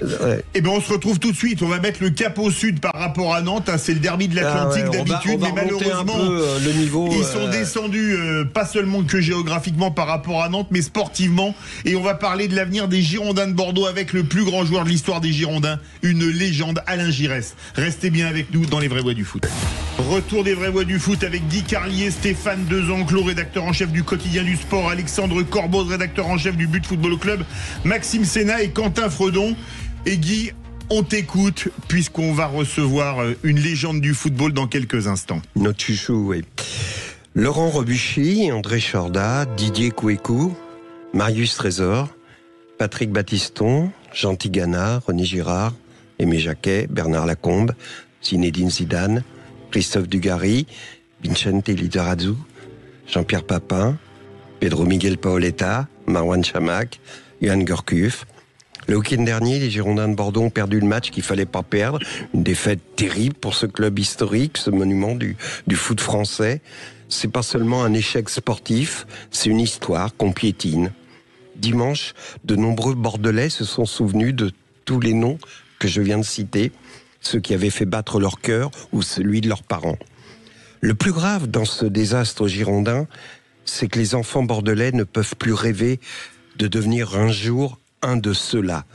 Et ben on se retrouve tout de suite. On va mettre le cap au sud par rapport à Nantes. C'est le derby de l'Atlantique d'habitude, mais malheureusement, le niveau, ils sont descendus pas seulement que géographiquement par rapport à Nantes, mais sportivement. Et on va parler de l'avenir des Girondins de Bordeaux avec le plus grand joueur de l'histoire des Girondins, une légende, Alain Giresse. Restez bien avec nous dans les Vraies Voix du Foot. Retour des Vraies Voix du Foot avec Guy Carlier, Stéphane Dezanclos, rédacteur en chef du Quotidien du Sport, Alexandre Corboz, rédacteur en chef du But Football Club, Maxime Sénat et Quentin Fredon. Et Guy, on t'écoute puisqu'on va recevoir une légende du football dans quelques instants. Notre chouchou, oui. Laurent Robuchy, André Chorda, Didier Kouékou, Marius Trésor, Patrick Battiston, Jean Tigana, René Girard, Aimé Jacquet, Bernard Lacombe, Zinedine Zidane, Christophe Dugarry, Vicente Lizarazu, Jean-Pierre Papin, Pedro Miguel Paoletta, Marwan Chamakh, Johan Gourcuff. Le week-end dernier, les Girondins de Bordeaux ont perdu le match qu'il fallait pas perdre. Une défaite terrible pour ce club historique, ce monument du foot français. C'est pas seulement un échec sportif, c'est une histoire qu'on piétine. Dimanche, de nombreux Bordelais se sont souvenus de tous les noms que je viens de citer, ceux qui avaient fait battre leur cœur ou celui de leurs parents. Le plus grave dans ce désastre girondin, c'est que les enfants bordelais ne peuvent plus rêver de devenir un jour un de ceux-là.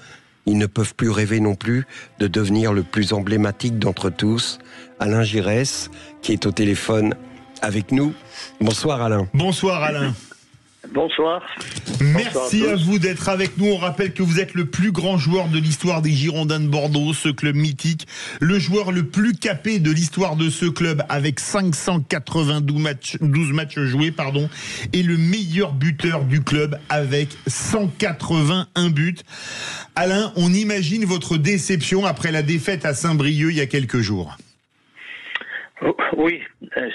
Ils ne peuvent plus rêver non plus de devenir le plus emblématique d'entre tous, Alain Giresse, qui est au téléphone avec nous. Bonsoir Alain. Bonsoir Alain. Bonsoir. Merci à vous d'être avec nous. On rappelle que vous êtes le plus grand joueur de l'histoire des Girondins de Bordeaux, ce club mythique. Le joueur le plus capé de l'histoire de ce club avec 592 matchs joués, et le meilleur buteur du club avec 181 buts. Alain, on imagine votre déception après la défaite à Saint-Brieuc il y a quelques jours. Oui,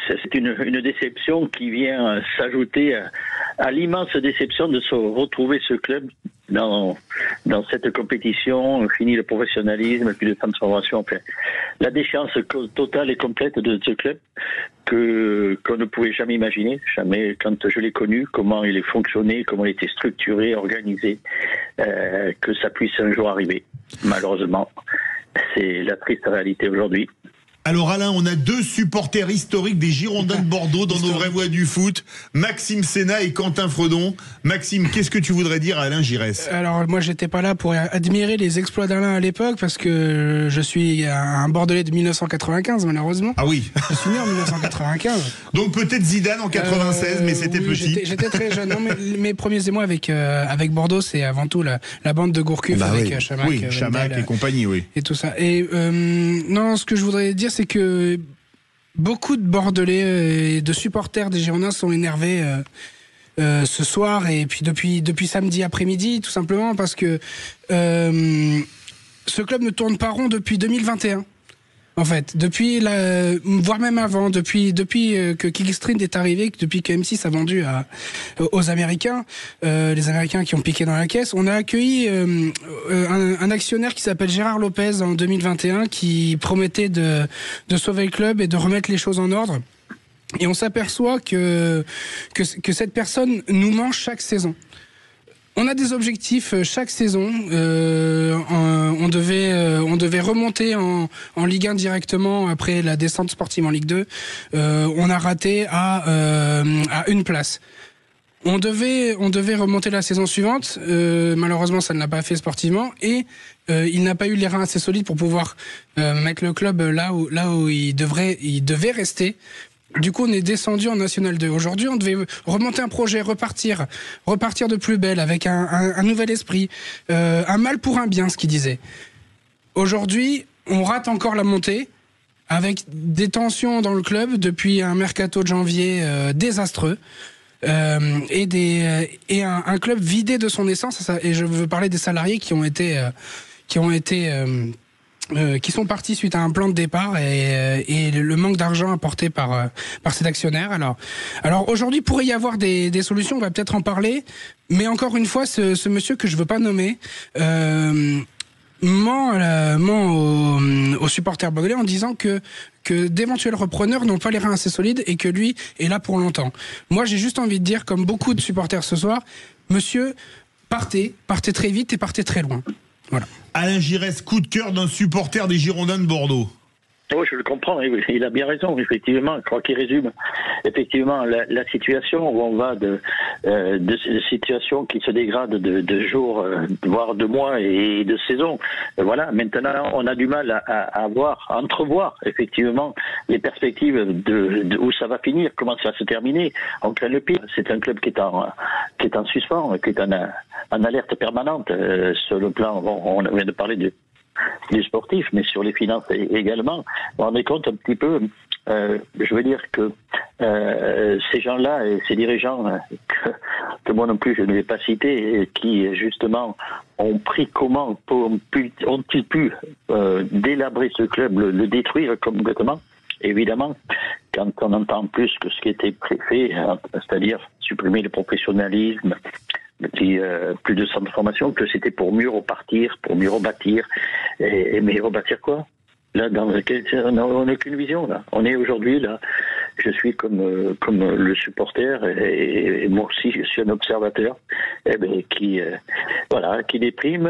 c'est une déception qui vient s'ajouter à l'immense déception de se retrouver ce club dans cette compétition, fini le professionnalisme, puis de transformation. Enfin, la déchéance totale et complète de ce club qu'on ne pouvait jamais imaginer, jamais quand je l'ai connu, comment il est fonctionné, comment il était structuré, organisé, que ça puisse un jour arriver. Malheureusement, c'est la triste réalité aujourd'hui. Alors Alain, on a 2 supporters historiques des Girondins de Bordeaux dans nos Vraies Voix du Foot, Maxime Sénat et Quentin Fredon. Maxime, qu'est-ce que tu voudrais dire à Alain Giresse? Alors moi j'étais pas là pour admirer les exploits d'Alain à l'époque parce que je suis un Bordelais de 1995 malheureusement. Ah oui. Je suis né en 1995. Donc peut-être Zidane en 96, mais c'était petit. J'étais très jeune. Non, mais mes premiers émois avec Bordeaux, c'est avant tout la bande de Gourcuff avec Chamakh. Oui, Chamakh et compagnie, oui. Et tout ça. Et non, ce que je voudrais dire, c'est que beaucoup de Bordelais et de supporters des Girondins sont énervés ce soir et puis depuis samedi après-midi, tout simplement parce que ce club ne tourne pas rond depuis 2021. En fait, voire même avant, depuis que Kickstream est arrivé, depuis que M6 a vendu aux Américains, les Américains qui ont piqué dans la caisse, on a accueilli un actionnaire qui s'appelle Gérard Lopez en 2021, qui promettait de sauver le club et de remettre les choses en ordre. Et on s'aperçoit que cette personne nous ment chaque saison. On a des objectifs chaque saison. On devait remonter en Ligue 1 directement après la descente sportive en Ligue 2. On a raté à une place. On devait remonter la saison suivante. Malheureusement, ça ne l'a pas fait sportivement et il n'a pas eu les reins assez solides pour pouvoir mettre le club là où il devait rester. Du coup, on est descendu en National 2. Aujourd'hui, on devait remonter un projet, repartir de plus belle avec un nouvel esprit, un mal pour un bien, ce qu'il disait. Aujourd'hui, on rate encore la montée avec des tensions dans le club depuis un mercato de janvier désastreux. Et un club vidé de son essence. Et je veux parler des salariés qui sont partis suite à un plan de départ et le manque d'argent apporté par cet actionnaire. Alors aujourd'hui, pourrait y avoir des solutions, on va peut-être en parler, mais encore une fois, ce monsieur que je veux pas nommer ment aux supporters bordelais en disant que d'éventuels repreneurs n'ont pas les reins assez solides et que lui est là pour longtemps. Moi, j'ai juste envie de dire, comme beaucoup de supporters ce soir, monsieur, partez très vite et partez très loin. Voilà. Alain Giresse, coup de cœur d'un supporter des Girondins de Bordeaux. Oui, je le comprends, il a bien raison, effectivement. Je crois qu'il résume effectivement la situation où on va de situation qui se dégrade de jours, voire de mois et de saisons. Voilà, maintenant on a du mal à entrevoir effectivement les perspectives de où ça va finir, comment ça va se terminer. On craint le pire. C'est un club qui est en suspens, qui est en alerte permanente sur le plan. On vient de parler du sportif, mais sur les finances également. Vous vous rendez compte un petit peu, je veux dire que ces gens-là et ces dirigeants que moi non plus je ne vais pas citer, qui justement ont pris comment ont-ils pu délabrer ce club, le détruire complètement. Évidemment, quand on entend plus que ce qui était préfet, c'est-à-dire supprimer le professionnalisme, plus de centres de formation, que c'était pour mieux repartir, pour mieux rebâtir. Mais rebâtir quoi ? Là, on n'a aucune vision, là. On est aujourd'hui, là, je suis comme le supporter, et moi aussi, je suis un observateur, qui déprime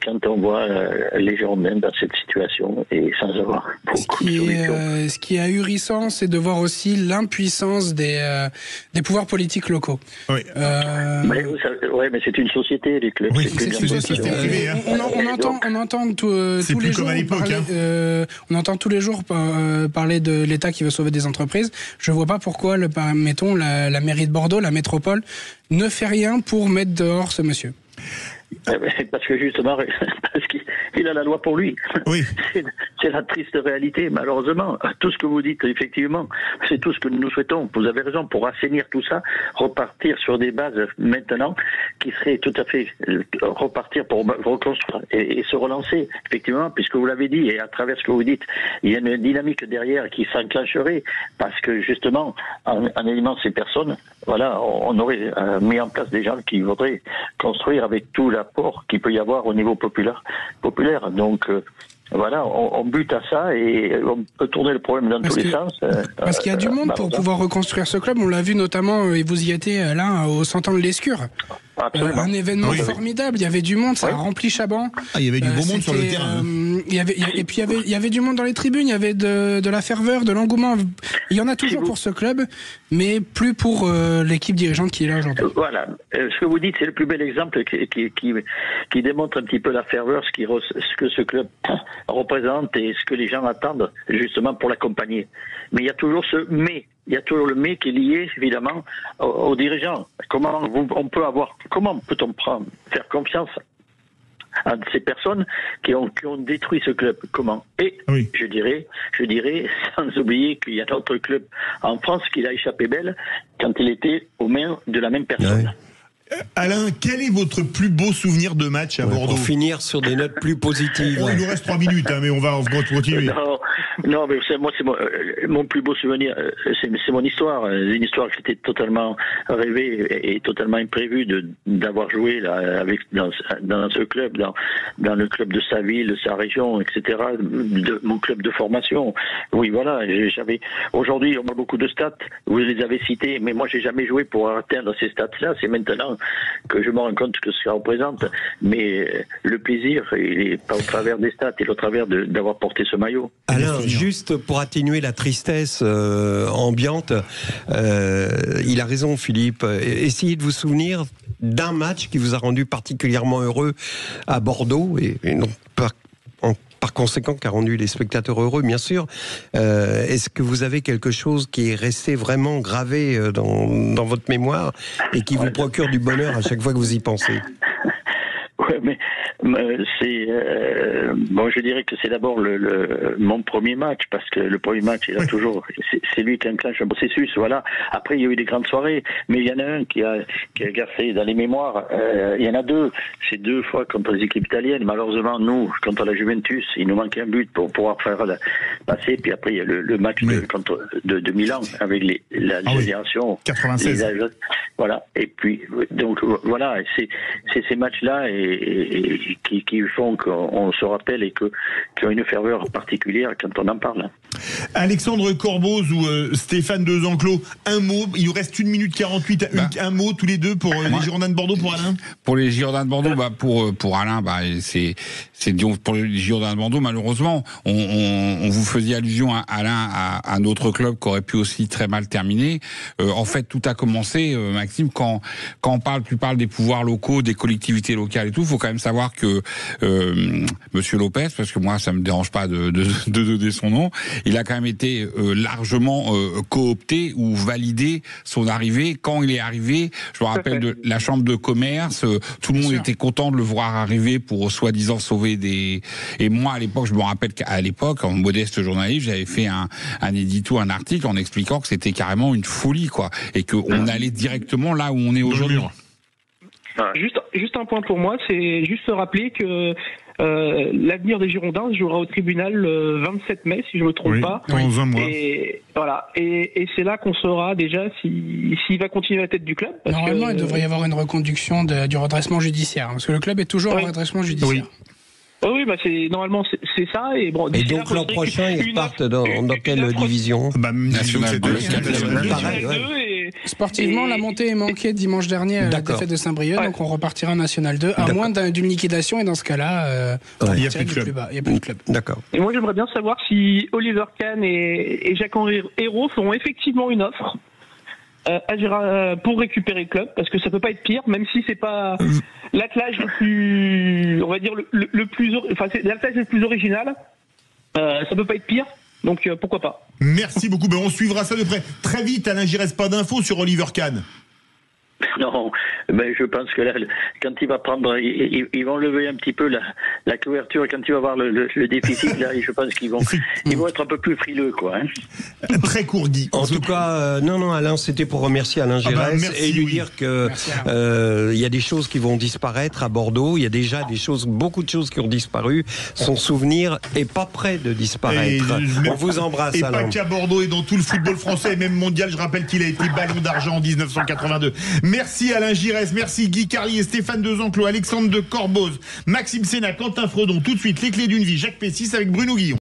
quand on voit les gens même dans cette situation, et sans avoir beaucoup de solutions. Ce qui est ahurissant, c'est de voir aussi l'impuissance des pouvoirs politiques locaux. Oui. Mais c'est une société, les clubs. Oui, c'est une société privée. On entend tous les jours parler, on entend tous les jours parler de l'État qui veut sauver des entreprises. Je vois pas pourquoi, mettons, la mairie de Bordeaux, la métropole, ne fait rien pour mettre dehors ce monsieur. Parce que justement, parce qu'il a la loi pour lui. Oui. C'est la triste réalité, malheureusement. Tout ce que vous dites, effectivement, c'est tout ce que nous souhaitons. Vous avez raison, pour assainir tout ça, repartir sur des bases maintenant qui seraient tout à fait repartir pour reconstruire et se relancer, effectivement, puisque vous l'avez dit, et à travers ce que vous dites, il y a une dynamique derrière qui s'enclencherait, parce que justement, en éliminant ces personnes, voilà, on aurait mis en place des gens qui voudraient construire avec tout l'apport qu'il peut y avoir au niveau populaire. Donc, voilà, on bute à ça et on peut tourner le problème dans tous les sens. Parce qu'il y a du monde pour pouvoir reconstruire ce club. On l'a vu notamment, et vous y étiez là, au 100 ans de l'Escure. Un événement formidable. Il y avait du monde, ça a rempli Chaban. Il y avait du beau monde sur le terrain. Il y avait du monde dans les tribunes. Il y avait de la ferveur, de l'engouement. Il y en a toujours pour ce club, mais plus pour l'équipe dirigeante qui est là aujourd'hui. Voilà. Ce que vous dites, c'est le plus bel exemple qui démontre un petit peu la ferveur, ce que ce club représente et ce que les gens attendent justement pour l'accompagner. Mais il y a toujours il y a toujours le mais qui est lié évidemment aux dirigeants. Comment peut-on faire confiance à ces personnes qui ont détruit ce club? Comment? Et oui. je dirais, sans oublier qu'il y a d'autres clubs en France qui l'a échappé belle quand il était aux mains de la même personne. Alain, quel est votre plus beau souvenir de match à Bordeaux? Pour finir sur des notes plus positives. Il nous reste 3 minutes, mais on va continuer. Non, mais moi, c'est mon plus beau souvenir, c'est mon histoire. C'est une histoire qui était totalement rêvée et totalement imprévue d'avoir joué là, dans ce club, dans le club de sa ville, de sa région, etc., de mon club de formation. Oui, voilà, aujourd'hui, on a beaucoup de stats, vous les avez cités, mais moi, j'ai jamais joué pour atteindre ces stats-là. C'est maintenant que je me rends compte que ça représente. Mais le plaisir, il n'est pas au travers des stats, il est au travers d'avoir porté ce maillot. Alain, juste pour atténuer la tristesse ambiante, il a raison, Philippe. Essayez de vous souvenir d'un match qui vous a rendu particulièrement heureux à Bordeaux, et non par conséquent, qui a rendu les spectateurs heureux, bien sûr. Est-ce que vous avez quelque chose qui est resté vraiment gravé dans votre mémoire et qui vous procure du bonheur à chaque fois que vous y pensez? Ouais, mais c'est je dirais que c'est d'abord mon premier match, parce que le premier match, il a toujours, c'est lui qui enclenche un processus, voilà. Après, il y a eu des grandes soirées, mais il y en a un qui a gardé dans les mémoires. Il y en a deux. C'est 2 fois contre les équipes italiennes. Malheureusement, nous, contre la Juventus, il nous manquait un but pour pouvoir faire passer. Puis après, il y a le match de Milan avec la génération 96. Voilà. Et puis, donc voilà, c'est ces matchs-là qui font qu'on se rappelle et qui ont une ferveur particulière quand on en parle. Alexandre Corboz ou Stéphane Desenclos, un mot, il nous reste 1 minute 48, un mot tous les deux pour les Girondins de Bordeaux, pour Alain. Pour les Girondins de Bordeaux, pour Alain, c'est pour les Girondins de Bordeaux, malheureusement, on vous faisait allusion à Alain, à un autre club qui aurait pu aussi très mal terminer. En fait, tout a commencé, Maxime, quand tu parles des pouvoirs locaux, des collectivités locales et tout, il faut quand même savoir que Monsieur Lopez, parce que moi ça me dérange pas de donner son nom, il a quand même été largement coopté ou validé son arrivée. Quand il est arrivé, je me rappelle de la chambre de commerce, tout le monde était content de le voir arriver pour soi-disant sauver des... Et moi à l'époque, je me rappelle qu'à l'époque, en modeste journaliste, j'avais fait un édito, un article en expliquant que c'était carrément une folie, quoi, et qu'on allait directement là où on est aujourd'hui. Juste un point pour moi, c'est juste se rappeler que l'avenir des Girondins se jouera au tribunal le 27 mai, si je ne me trompe pas. Dans un mois. Et voilà. Et c'est là qu'on saura déjà s'il va continuer à la tête du club. Normalement, il devrait y avoir une reconduction du redressement judiciaire, parce que le club est toujours en redressement judiciaire. Oui, normalement c'est ça. Et bon. Et donc l'an prochain, ils partent dans quelle division? National 2. Sportivement, la montée est manquée dimanche dernier à la défaite de Saint-Brieuc, donc on repartira en National 2, à moins d'une liquidation, et dans ce cas-là, il n'y a plus de club. D'accord. Et moi, j'aimerais bien savoir si Oliver Kahn et Jacques-Henri Hérault feront effectivement une offre pour récupérer le club, parce que ça peut pas être pire, même si c'est pas l'attelage le plus, on va dire c'est l'attelage le plus original, ça peut pas être pire. Donc pourquoi pas. Merci beaucoup. On suivra ça de près. Très vite, Alain Giresse, pas d'infos sur Oliver Kahn. Non, mais je pense que là, quand il va prendre, ils vont lever un petit peu la couverture, et quand il va voir le déficit, là, je pense qu'ils vont être un peu plus frileux, quoi. Très court, Guy. En tout cas, non, Alain, c'était pour remercier Alain Giresse et lui dire que il y a des choses qui vont disparaître à Bordeaux. Il y a déjà beaucoup de choses qui ont disparu. Son souvenir est pas prêt de disparaître. On vous embrasse, Alain. Et pas qu'à Bordeaux, et dans tout le football français et même mondial. Je rappelle qu'il a été ballon d'argent en 1982. Merci Alain Giresse, merci Guy Carlier, Stéphane Desenclos, Alexandre de Corboz, Maxime Sénat, Quentin Fredon. Tout de suite, les clés d'une vie, Jacques Pessis avec Bruno Guillon.